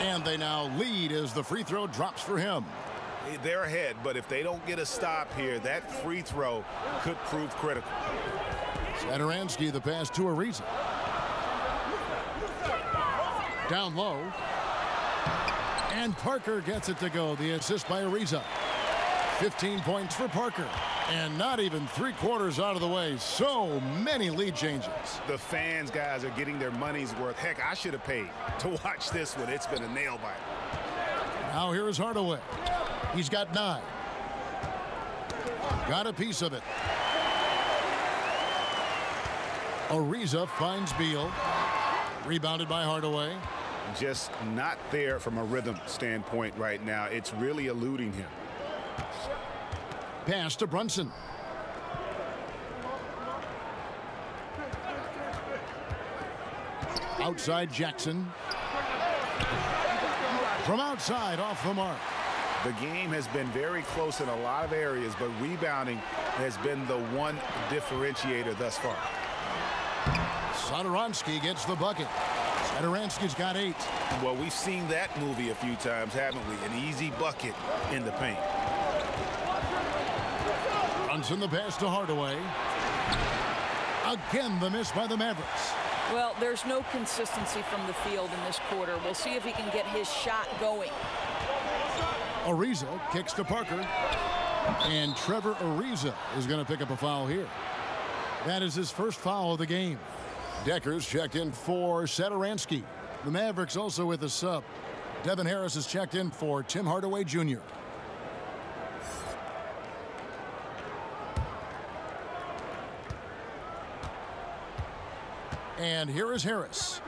And they now lead as the free throw drops for him. They're ahead, but if they don't get a stop here, that free throw could prove critical. Satoransky, the pass to Ariza. Down low. And Parker gets it to go. The assist by Ariza. 15 points for Parker. And not even 3/4 out of the way. So many lead changes. The fans, guys, are getting their money's worth. Heck, I should have paid to watch this one. It's been a nail biter. Now here's Hardaway. He's got 9. Got a piece of it. Ariza finds Beal. Rebounded by Hardaway. Just not there from a rhythm standpoint right now. It's really eluding him. Pass to Brunson. Outside Jackson. From outside, off the mark. The game has been very close in a lot of areas, but rebounding has been the one differentiator thus far. Satoransky gets the bucket. Satoransky's got 8. Well, we've seen that movie a few times, haven't we? An easy bucket in the paint. Brunson the pass to Hardaway. Again, the miss by the Mavericks. Well, there's no consistency from the field in this quarter. We'll see if he can get his shot going. Ariza kicks to Parker. And Trevor Ariza is going to pick up a foul here. That is his first foul of the game. Decker's checked in for Satoransky. The Mavericks also with a sub. Devin Harris is checked in for Tim Hardaway Jr. And here is Harris.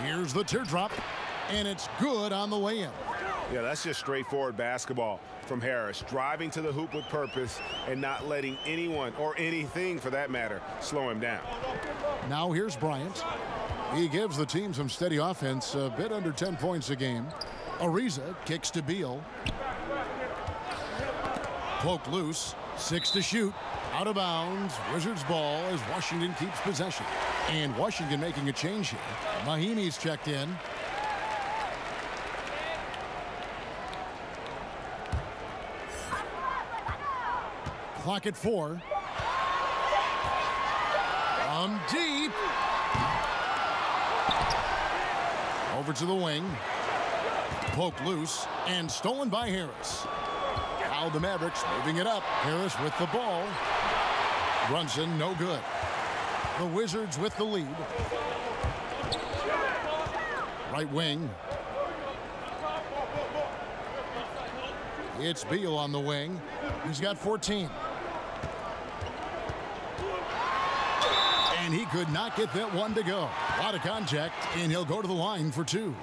Here's the teardrop, and it's good on the way in. Yeah, that's just straightforward basketball from Harris. Driving to the hoop with purpose and not letting anyone, or anything for that matter, slow him down. Now here's Bryant. He gives the team some steady offense, a bit under 10 points a game. Ariza kicks to Beal. Poked loose, 6 to shoot. Out of bounds, Wizards ball as Washington keeps possession. And Washington making a change here. Mahimi's checked in. Clock at 4. From deep. Over to the wing. Poked loose and stolen by Harris. Now the Mavericks moving it up. Harris with the ball. Brunson, no good. The Wizards with the lead. Right wing. It's Beal on the wing. He's got 14. And he could not get that one to go. A lot of contact, and he'll go to the line for 2.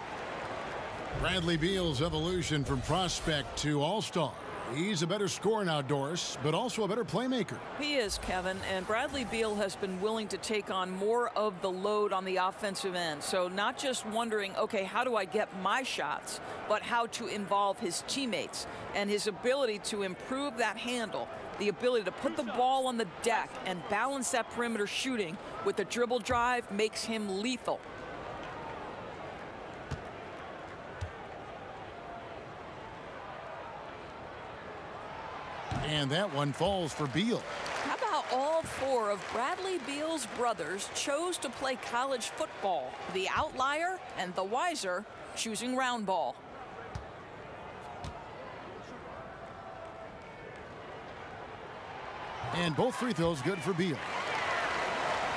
Bradley Beal's evolution from prospect to all-star. He's a better scorer now, Doris, but also a better playmaker. He is, Kevin, and Bradley Beal has been willing to take on more of the load on the offensive end. So not just wondering, okay, how do I get my shots, but how to involve his teammates. And his ability to improve that handle, the ability to put the ball on the deck and balance that perimeter shooting with the dribble drive makes him lethal. And that one falls for Beal. How about all 4 of Bradley Beal's brothers chose to play college football? The outlier and the wiser choosing round ball. And both free throws good for Beal.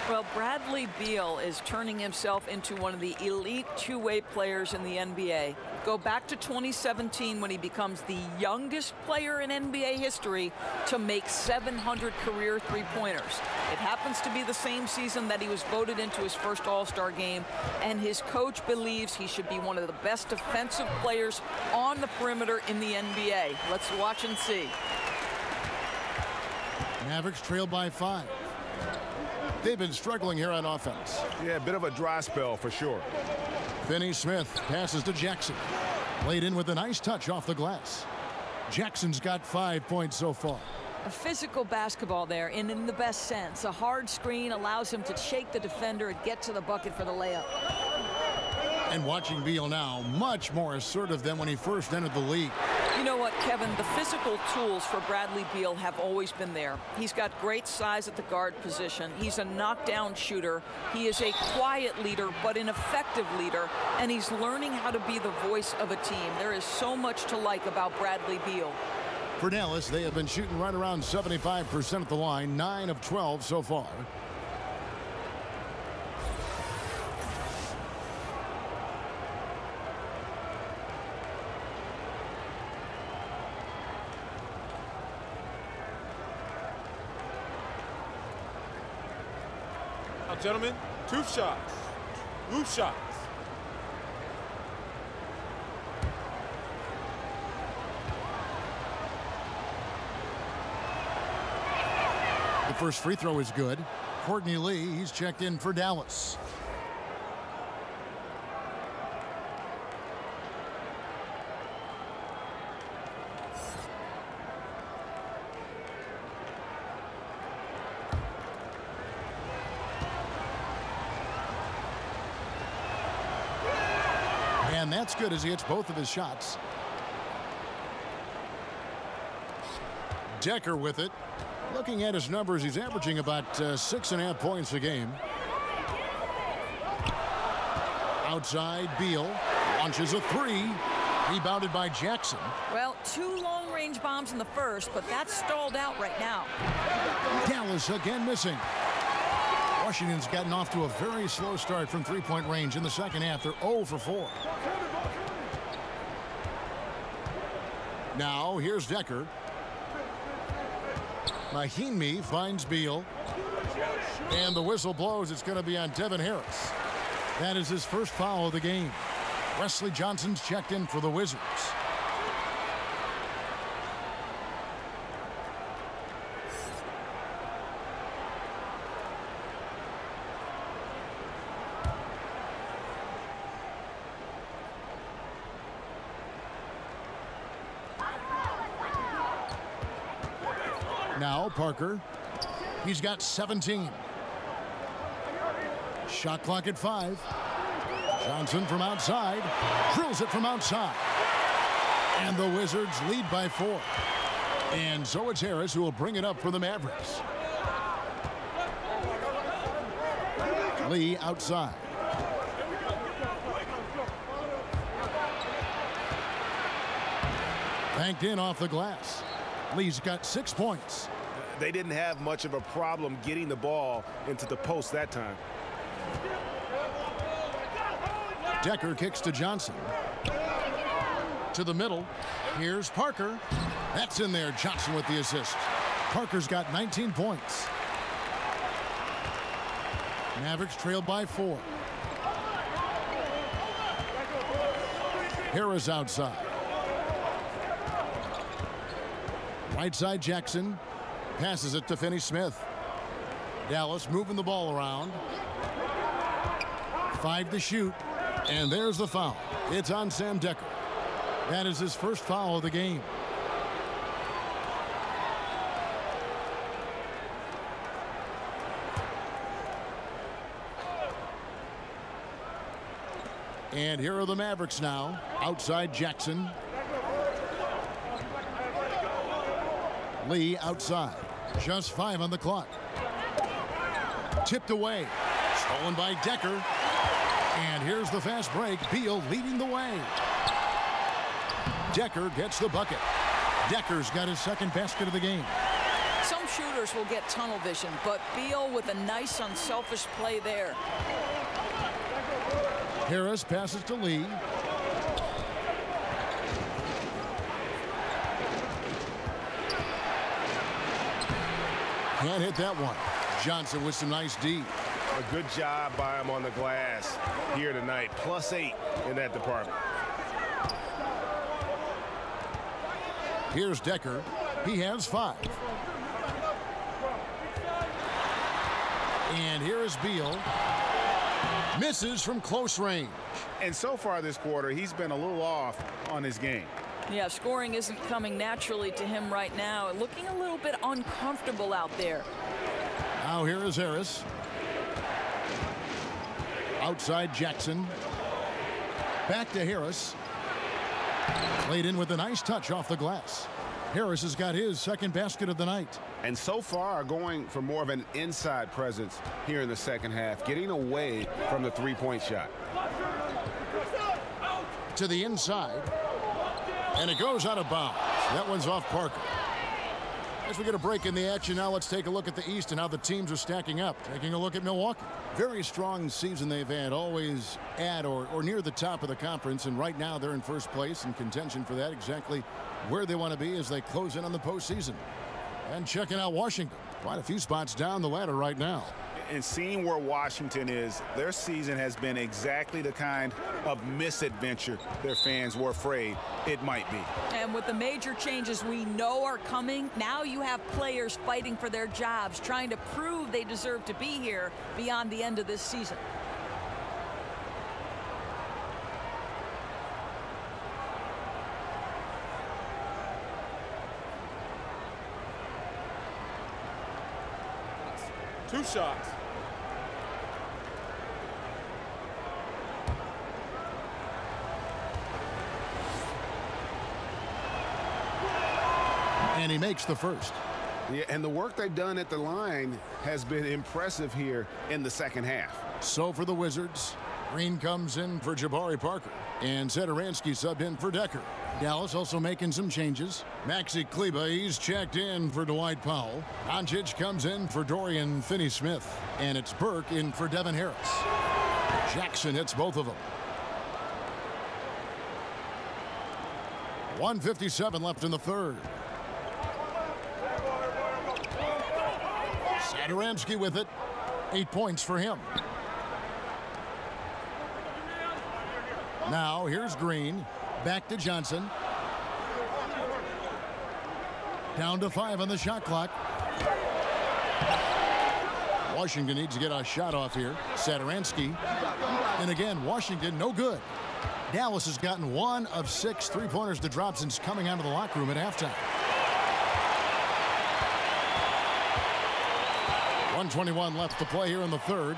Well, Bradley Beal is turning himself into one of the elite two-way players in the NBA. Go back to 2017 when he becomes the youngest player in NBA history to make 700 career three-pointers. It happens to be the same season that he was voted into his first All-Star game, and his coach believes he should be one of the best defensive players on the perimeter in the NBA. Let's watch and see. Mavericks trail by 5. They've been struggling here on offense. Yeah, a bit of a dry spell for sure. Finney-Smith passes to Jackson. Laid in with a nice touch off the glass. Jackson's got 5 points so far. A physical basketball there, and in the best sense. A hard screen allows him to shake the defender and get to the bucket for the layup. And watching Beal now, much more assertive than when he first entered the league. You know what, Kevin? The physical tools for Bradley Beal have always been there. He's got great size at the guard position. He's a knockdown shooter. He is a quiet leader, but an effective leader. And he's learning how to be the voice of a team. There is so much to like about Bradley Beal. For Dallas, they have been shooting right around 75% at the line, 9 of 12 so far. Now, gentlemen, 2 shots. Loose shots. The first free throw is good. Courtney Lee, he's checked in for Dallas. And that's good as he hits both of his shots. Decker with it. Looking at his numbers, he's averaging about 6.5 points a game. Outside, Beal launches a 3. Rebounded by Jackson. Well, 2 long-range bombs in the first, but that's stalled out right now. Dallas again missing. Washington's gotten off to a very slow start from three-point range in the second half. They're 0 for 4. Now, here's Decker. Mahinmi finds Beal. And the whistle blows. It's going to be on Devin Harris. That is his first foul of the game. Wesley Johnson's checked in for the Wizards. Now Parker. He's got 17. Shot clock at 5. Johnson from outside. Drills it from outside. And the Wizards lead by 4. And so it's Harris who will bring it up for the Mavericks. Lee outside. Banked in off the glass. Lee's got 6 points. They didn't have much of a problem getting the ball into the post that time. Decker kicks to Johnson. To the middle. Here's Parker. That's in there. Johnson with the assist. Parker's got 19 points. Mavericks trail by 4. Harris outside. Right side Jackson. Passes it to Finney-Smith. Dallas moving the ball around. 5 to shoot. And there's the foul. It's on Sam Dekker. That is his first foul of the game. And here are the Mavericks now. Outside Jackson. Lee outside. Just 5 on the clock. Tipped away. Stolen by Dekker. And here's the fast break. Beal leading the way. Dekker gets the bucket. Decker's got his second basket of the game. Some shooters will get tunnel vision, but Beal with a nice unselfish play there. Harris passes to Lee. Can't hit that one. Johnson with some nice D. A good job by him on the glass here tonight. +8 in that department. Here's Dekker. He has 5. And here is Beal. Misses from close range. And so far this quarter, he's been a little off on his game. Yeah, scoring isn't coming naturally to him right now. Looking a little bit uncomfortable out there. Now here is Harris. Outside Jackson. Back to Harris. Played in with a nice touch off the glass. Harris has got his second basket of the night. And so far going for more of an inside presence here in the second half, getting away from the three-point shot. To the inside. And it goes out of bounds. That one's off Parker. As we get a break in the action now, let's take a look at the East and how the teams are stacking up. Taking a look at Milwaukee. Very strong season they've had, always at or near the top of the conference, and right now they're in first place in contention for that, exactly where they want to be as they close in on the postseason. And checking out Washington, quite a few spots down the ladder right now. And seeing where Washington is, their season has been exactly the kind of misadventure their fans were afraid it might be. And with the major changes we know are coming, now you have players fighting for their jobs, trying to prove they deserve to be here beyond the end of this season. Two shots. And he makes the first. Yeah, and the work they've done at the line has been impressive here in the second half. So for the Wizards, Green comes in for Jabari Parker, and Satoransky subbed in for Dekker. Dallas also making some changes. Maxi Kleber, he's checked in for Dwight Powell. Doncic comes in for Dorian Finney-Smith, and it's Burke in for Devin Harris. Jackson hits both of them. 1:57 left in the third. Satoransky with it. 8 points for him. Now here's Green. Back to Johnson. Down to 5 on the shot clock. Washington needs to get a shot off here. Satoransky. And again, Washington no good. Dallas has gotten 1 of 6 three-pointers to drop since coming out of the locker room at halftime. 1:21 left to play here in the third.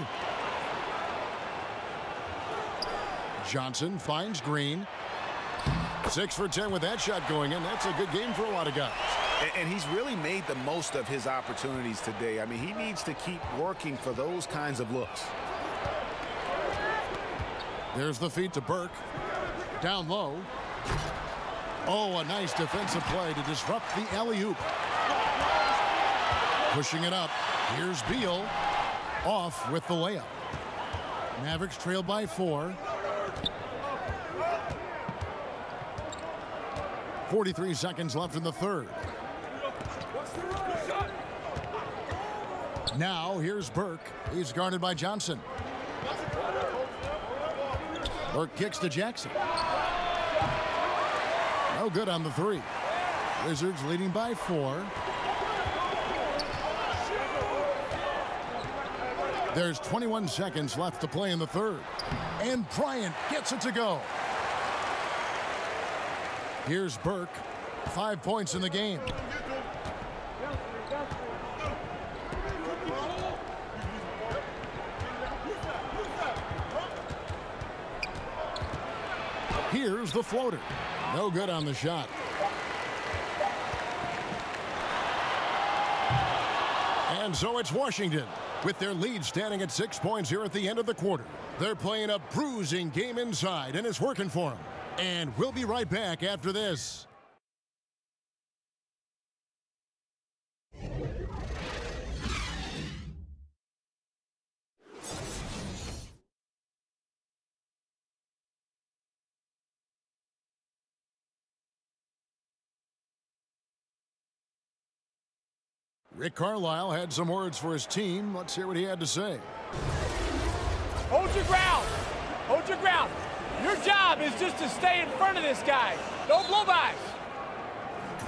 Johnson finds Green. 6 for 10 with that shot going in. That's a good game for a lot of guys. And he's really made the most of his opportunities today. I mean, he needs to keep working for those kinds of looks. There's the feed to Burke. Down low. Oh, a nice defensive play to disrupt the alley-oop. Pushing it up. Here's Beal. Off with the layup. Mavericks trail by 4. 43 seconds left in the third. Now here's Burke. He's guarded by Johnson. Burke kicks to Jackson. No good on the three. Wizards leading by 4. There's 21 seconds left to play in the third. And Bryant gets it to go. Here's Burke. 5 points in the game. Here's the floater. No good on the shot. And so it's Washington with their lead standing at 6 points here at the end of the quarter. They're playing a bruising game inside, and it's working for them. And we'll be right back after this. Rick Carlisle had some words for his team. Let's hear what he had to say. Hold your ground. Hold your ground. Your job is just to stay in front of this guy. Don't blow by.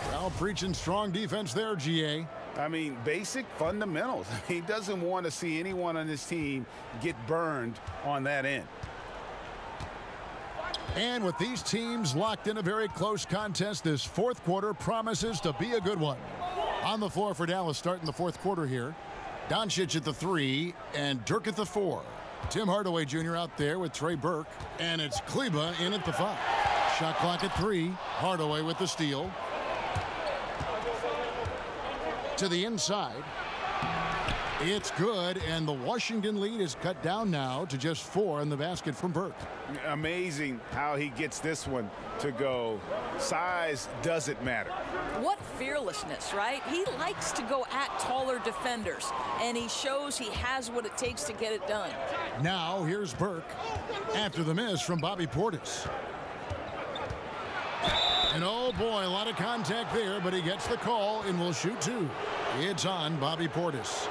Well, preaching strong defense there, GA. I mean, basic fundamentals. He doesn't want to see anyone on his team get burned on that end. And with these teams locked in a very close contest, this fourth quarter promises to be a good one. On the floor for Dallas starting the fourth quarter here. Doncic at the 3 and Dirk at the 4. Tim Hardaway Jr. out there with Trey Burke. And it's Kleba in at the 5. Shot clock at 3. Hardaway with the steal. To the inside. It's good, and the Washington lead is cut down now to just 4 in the basket from Burke. Amazing how he gets this one to go. Size doesn't matter. What fearlessness, right? He likes to go at taller defenders, and he shows he has what it takes to get it done. Now here's Burke after the miss from Bobby Portis. And oh boy, a lot of contact there, but he gets the call and will shoot 2. It's on Bobby Portis.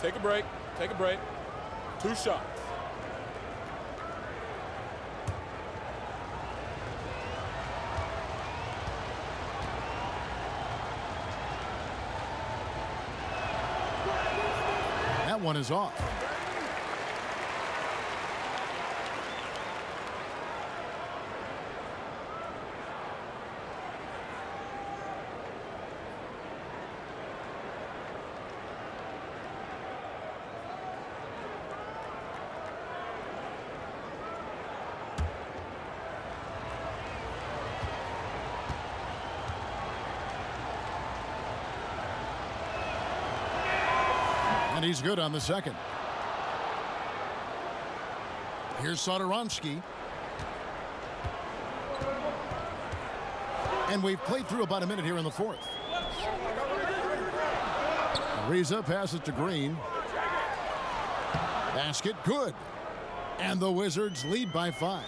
Take a break. Take a break. 2 shots. That one is off. And he's good on the second. Here's Satoransky. And we've played through about a minute here in the fourth. Ariza passes to Green. Basket good. And the Wizards lead by 5.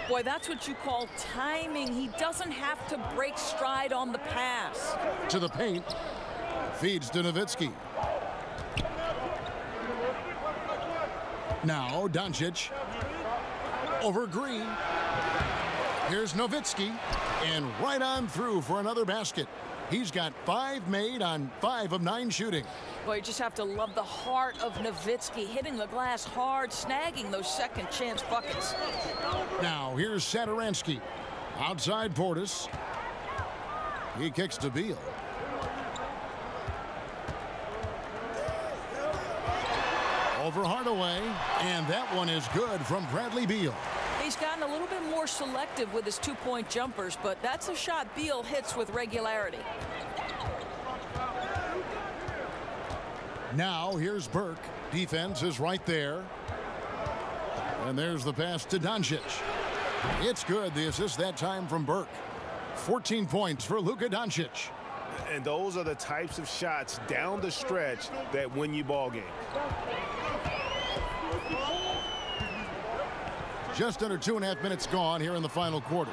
Boy, that's what you call timing. He doesn't have to break stride on the pass. To the paint. Feeds to Nowitzki. Now Doncic over Green. Here's Nowitzki, and right on through for another basket. He's got 5 made on 5 of 9 shooting. Boy, you just have to love the heart of Nowitzki, hitting the glass hard, snagging those second chance buckets. Now here's Satoransky. Outside Portis. He kicks to Beal. Over Hardaway, and that one is good from Bradley Beal. He's gotten a little bit more selective with his 2-point jumpers, but that's a shot Beal hits with regularity. Now here's Burke. Defense is right there. And there's the pass to Doncic. It's good. The assist that time from Burke. 14 points for Luka Doncic. And those are the types of shots down the stretch that win you ball games. Just under 2.5 minutes gone here in the final quarter.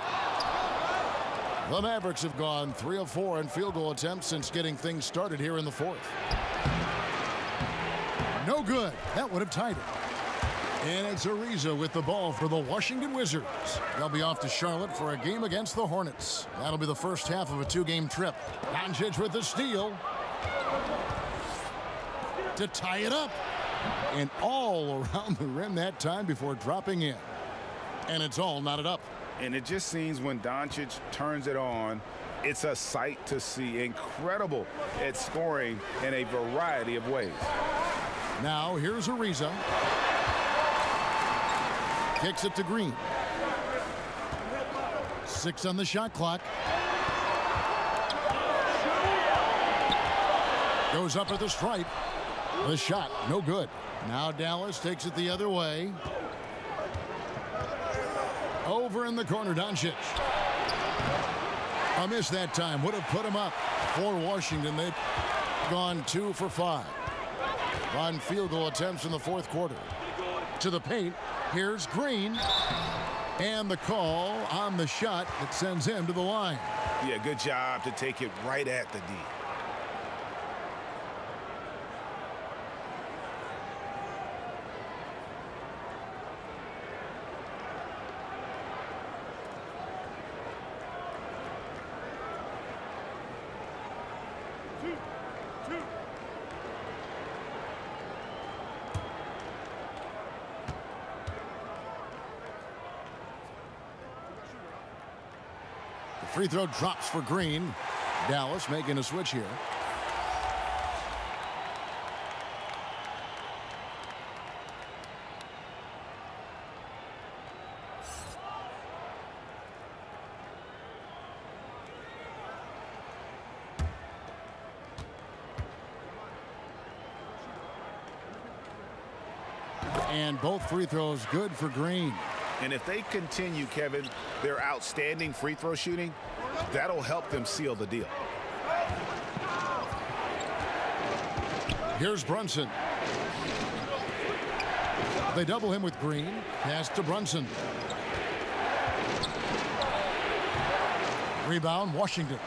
The Mavericks have gone 3 of 4 in field goal attempts since getting things started here in the fourth. No good. That would have tied it. And it's Ariza with the ball for the Washington Wizards. They'll be off to Charlotte for a game against the Hornets. That'll be the first half of a 2-game trip. Doncic with the steal to tie it up. And all around the rim that time before dropping in. And it's all knotted up. And it just seems when Doncic turns it on, it's a sight to see. Incredible at scoring in a variety of ways. Now here's Ariza. Kicks it to Green. 6 on the shot clock. Goes up at the stripe. The shot, no good. Now Dallas takes it the other way. Over in the corner, Doncic. A miss that time would have put him up for Washington. They've gone 2 for 5 on field goal attempts in the fourth quarter. To the paint, here's Green. And the call on the shot that sends him to the line. Yeah, good job to take it right at the D. Free throw drops for Green. Dallas making a switch here. And both free throws good for Green. And if they continue, Kevin, their outstanding free throw shooting, that'll help them seal the deal. Here's Brunson. They double him with Green. Pass to Brunson. Rebound, Washington.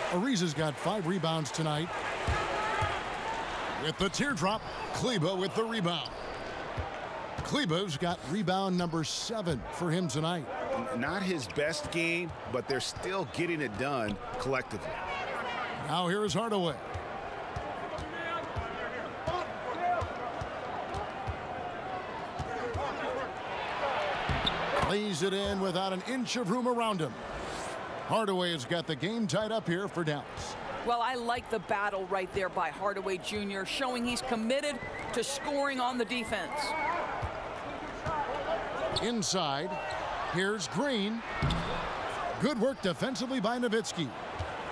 Ariza's got 5 rebounds tonight. With the teardrop, Kleba with the rebound. Kleba's got rebound number 7 for him tonight. Not his best game, but they're still getting it done collectively. Now here's Hardaway. Lays it in without an inch of room around him. Hardaway has got the game tied up here for Dallas. Well, I like the battle right there by Hardaway Jr., showing he's committed to scoring on the defense. Inside, here's Green. Good work defensively by Nowitzki.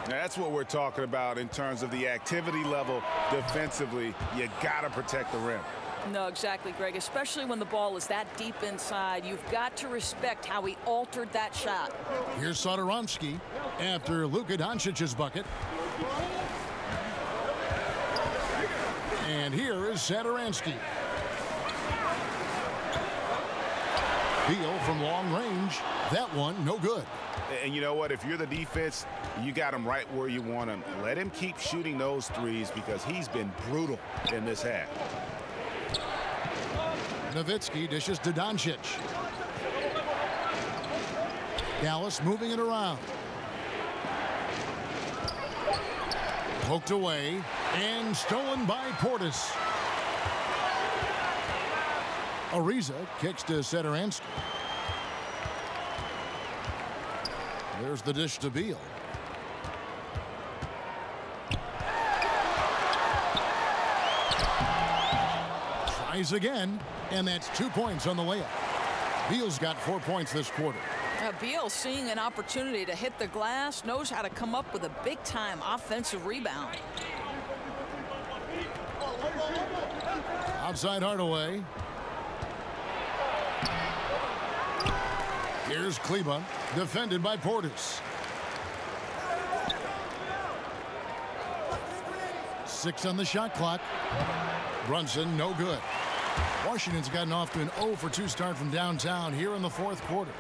That's what we're talking about in terms of the activity level defensively. You got to protect the rim. No, exactly, Greg. Especially when the ball is that deep inside. You've got to respect how he altered that shot. Here's Satoransky after Luka Doncic's bucket. And here is Satoransky. Beal from long range. That one, no good. And you know what? If you're the defense, you got him right where you want him. Let him keep shooting those threes because he's been brutal in this half. Nowitzki dishes to Doncic. Dallas moving it around. Poked away and stolen by Portis. Ariza kicks to Satoransky. There's the dish to Beal. Tries again, and that's 2 points on the layup. Beal's got 4 points this quarter. Beal, seeing an opportunity to hit the glass, knows how to come up with a big-time offensive rebound. Outside Hardaway. Here's Kleba, defended by Portis. 6 on the shot clock. Brunson, no good. Washington's gotten off to an 0 for 2 start from downtown here in the fourth quarter.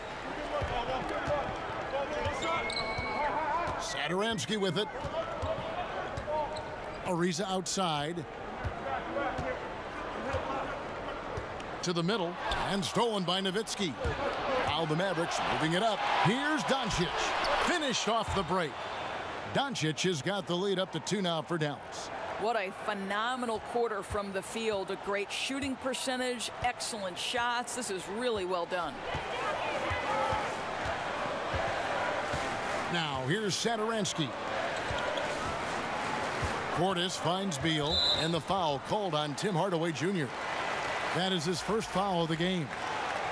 Satoransky with it. Ariza outside. To the middle, and stolen by Nowitzki. Now the Mavericks moving it up. Here's Doncic. Finished off the break. Doncic has got the lead up to 2 now for Dallas. What a phenomenal quarter from the field. A great shooting percentage, excellent shots. This is really well done. Now here's Satoransky. Portis finds Beal, and the foul called on Tim Hardaway Jr. That is his first foul of the game.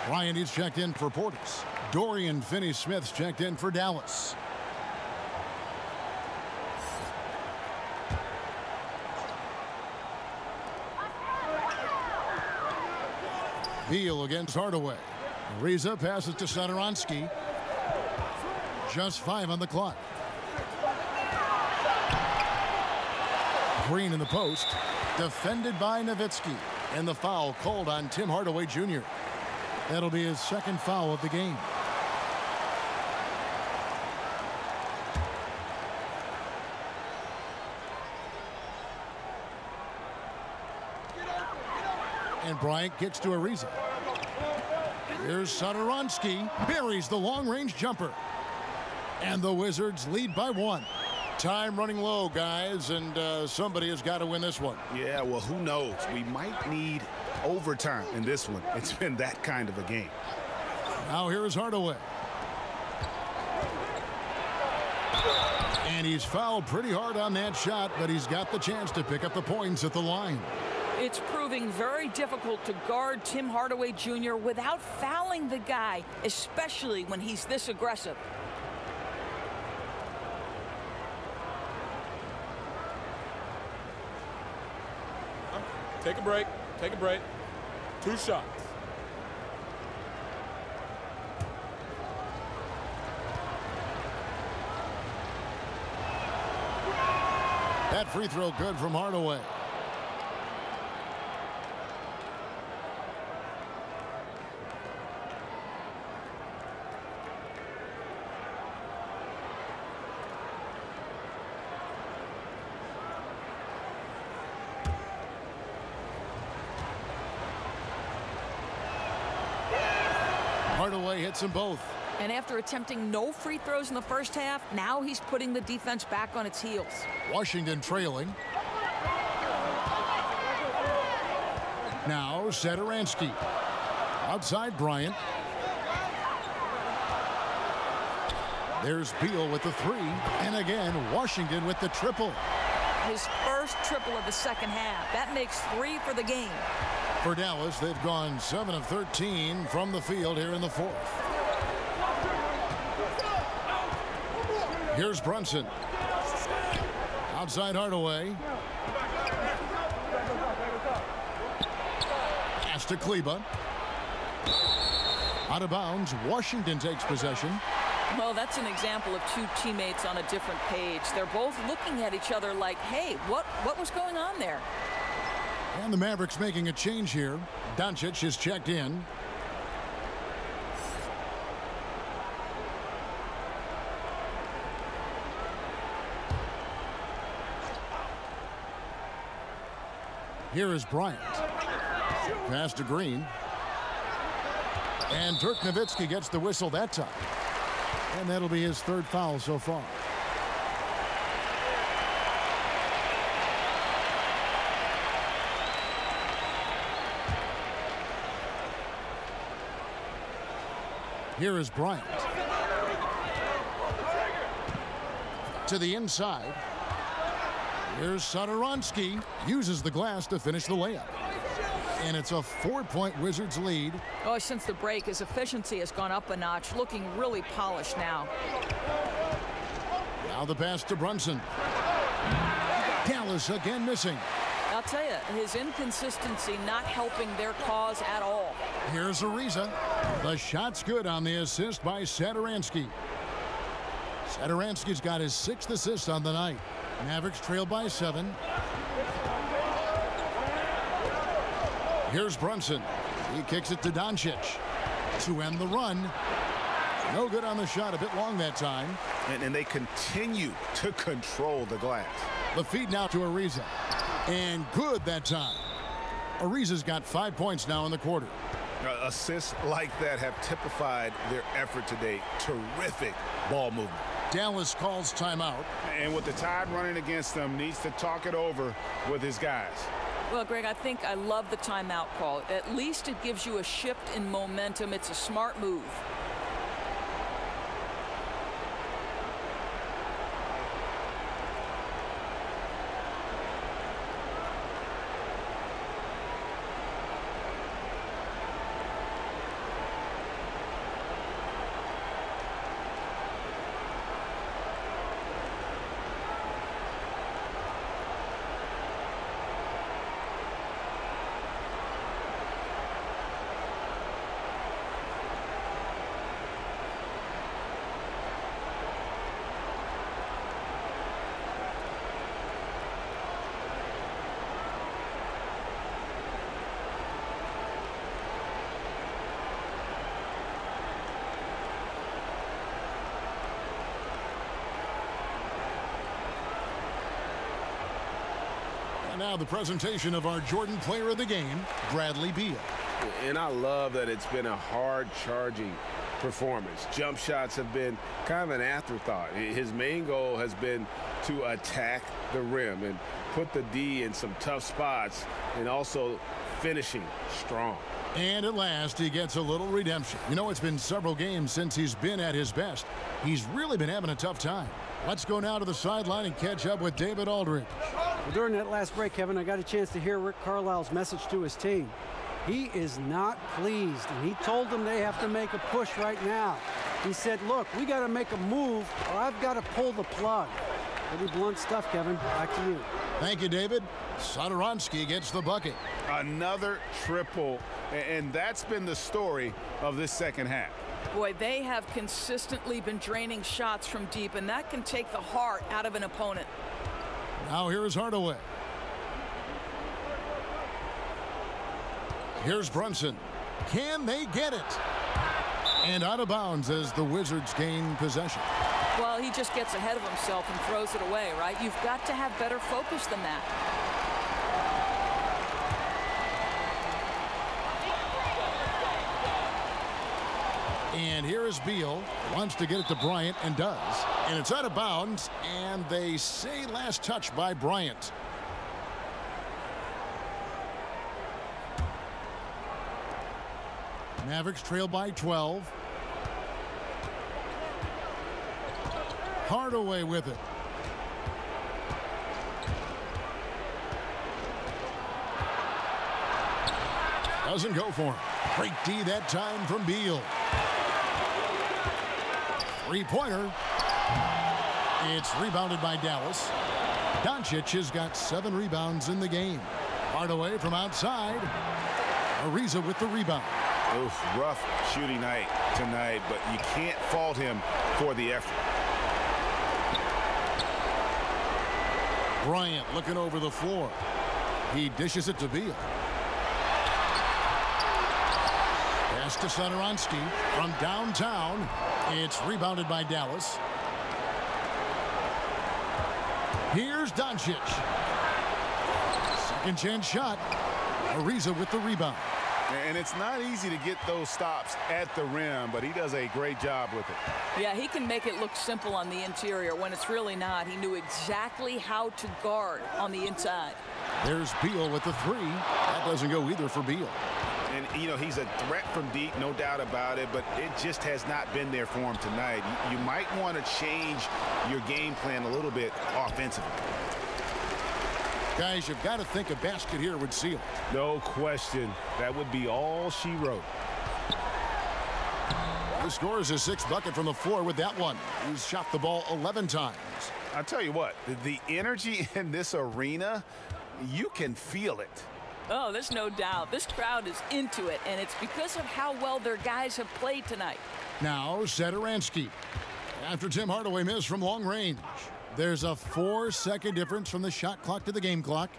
Bryant is checked in for Portis. Dorian Finney-Smith's checked in for Dallas. Beal against Hardaway. Ariza passes to Satoransky. Just 5 on the clock. Green in the post. Defended by Nowitzki. And the foul called on Tim Hardaway Jr. That'll be his second foul of the game. And Bryant gets to Ariza. Here's Satoransky. Buries the long-range jumper. And the Wizards lead by 1. Time running low, guys, and somebody has got to win this one. Yeah, well, who knows? We might need overtime in this one. It's been that kind of a game. Now here is Hardaway. And he's fouled pretty hard on that shot, but he's got the chance to pick up the points at the line. It's proving very difficult to guard Tim Hardaway Jr. without fouling the guy, especially when he's this aggressive. Take a break. Take a break. 2 shots. That free throw good from Hardaway. Hardaway hits them both. And after attempting no free throws in the first half, now he's putting the defense back on its heels. Washington trailing. Now Satoransky. Outside Bryant. There's Beal with the 3. And again, Washington with the triple. His first triple of the second half. That makes 3 for the game. For Dallas, they've gone 7 of 13 from the field here in the fourth. Here's Brunson. Outside Hardaway. Pass to Kleba. Out of bounds. Washington takes possession. Well, that's an example of 2 teammates on a different page. They're both looking at each other like, hey, what was going on there? And the Mavericks making a change here. Doncic is checked in. Here is Bryant. Pass to Green. And Dirk Nowitzki gets the whistle that time. And that'll be his 3rd foul so far. Here is Bryant. To the inside. Here's Satoransky. Uses the glass to finish the layup. And it's a 4-point Wizards lead. Oh, since the break, his efficiency has gone up a notch, looking really polished now. Now the pass to Brunson. Dallas again missing. I'll tell you, his inconsistency not helping their cause at all. Here's Ariza. The shot's good on the assist by Satoransky. Satoransky's got his 6th assist on the night. Mavericks trail by 7. Here's Brunson. He kicks it to Doncic to end the run. No good on the shot, a bit long that time. And they continue to control the glass. The feed now to Ariza. And good that time. Ariza's got 5 points now in the quarter. Assists like that have typified their effort today. Terrific ball movement. Dallas calls timeout. And with the Tide running against them, needs to talk it over with his guys. Well, Greg, I think I love the timeout call. At least it gives you a shift in momentum. It's a smart move. Now the presentation of our Jordan Player of the Game, Bradley Beal. And I love that it's been a hard-charging performance. Jump shots have been kind of an afterthought. His main goal has been to attack the rim and put the D in some tough spots and also finishing strong. And at last, he gets a little redemption. You know, it's been several games since he's been at his best. He's really been having a tough time. Let's go now to the sideline and catch up with David Aldridge. Well, during that last break, Kevin, I got a chance to hear Rick Carlisle's message to his team. He is not pleased, and he told them they have to make a push right now. He said, look, we got to make a move, or I've got to pull the plug. Pretty blunt stuff, Kevin. Back to you. Thank you, David. Satoransky gets the bucket. Another triple, and that's been the story of this second half. Boy, they have consistently been draining shots from deep, and that can take the heart out of an opponent. Now here's Hardaway. Here's Brunson. Can they get it? And out of bounds as the Wizards gain possession. Well, he just gets ahead of himself and throws it away, right? You've got to have better focus than that. And here is Beal. Wants to get it to Bryant and does. And it's out of bounds, and they say last touch by Bryant. Mavericks trail by 12. Hardaway with it. Doesn't go for him. Great D that time from Beal. Three-pointer. It's rebounded by Dallas. Doncic has got 7 rebounds in the game. Hardaway from outside. Ariza with the rebound. Oof, rough shooting night tonight, but you can't fault him for the effort. Bryant looking over the floor. He dishes it to Beal. Pass to Satoransky from downtown. It's rebounded by Dallas. Here's Doncic. Second chance shot. Ariza with the rebound. And it's not easy to get those stops at the rim, but he does a great job with it. Yeah, he can make it look simple on the interior when it's really not. He knew exactly how to guard on the inside. There's Beal with the 3. That doesn't go either for Beal. And, you know, he's a threat from deep, no doubt about it, but it just has not been there for him tonight. You might want to change your game plan a little bit offensively. Guys, you've got to think a basket here would seal. No question. That would be all she wrote. He scores his 6th bucket from the floor with that one. He's shot the ball 11 times. I'll tell you what, the energy in this arena, you can feel it. Oh, there's no doubt. This crowd is into it, and it's because of how well their guys have played tonight. Now, Satoransky. After Tim Hardaway missed from long range. There's a 4-second difference from the shot clock to the game clock.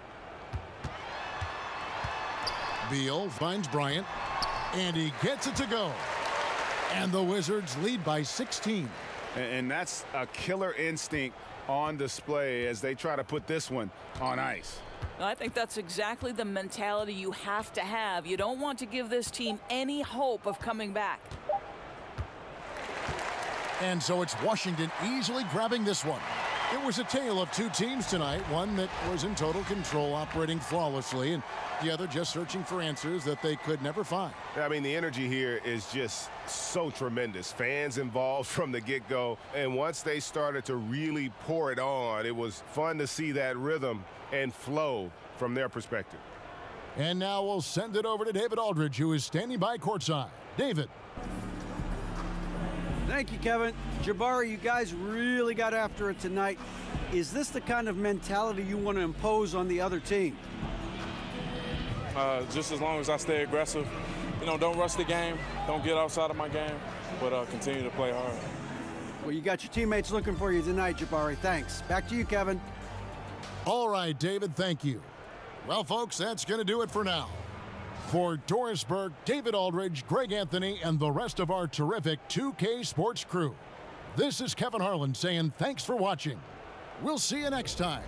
Beal finds Bryant, and he gets it to go. And the Wizards lead by 16. And that's a killer instinct on display as they try to put this one on ice. I think that's exactly the mentality you have to have. You don't want to give this team any hope of coming back. And so it's Washington easily grabbing this one. It was a tale of two teams tonight, one that was in total control, operating flawlessly, and the other just searching for answers that they could never find. I mean, the energy here is just so tremendous. Fans involved from the get-go, and once they started to really pour it on, it was fun to see that rhythm and flow from their perspective. And now we'll send it over to David Aldridge, who is standing by courtside. David. Thank you, Kevin. Jabari, you guys really got after it tonight. Is this the kind of mentality you want to impose on the other team? Just as long as I stay aggressive, don't rush the game, don't get outside of my game, but continue to play hard. Well, you got your teammates looking for you tonight, Jabari. Thanks. Back to you, Kevin. All right, David, thank you. Well, folks, that's going to do it for now. For Doris Burke, David Aldridge, Greg Anthony, and the rest of our terrific 2K Sports crew, this is Kevin Harlan saying thanks for watching. We'll see you next time.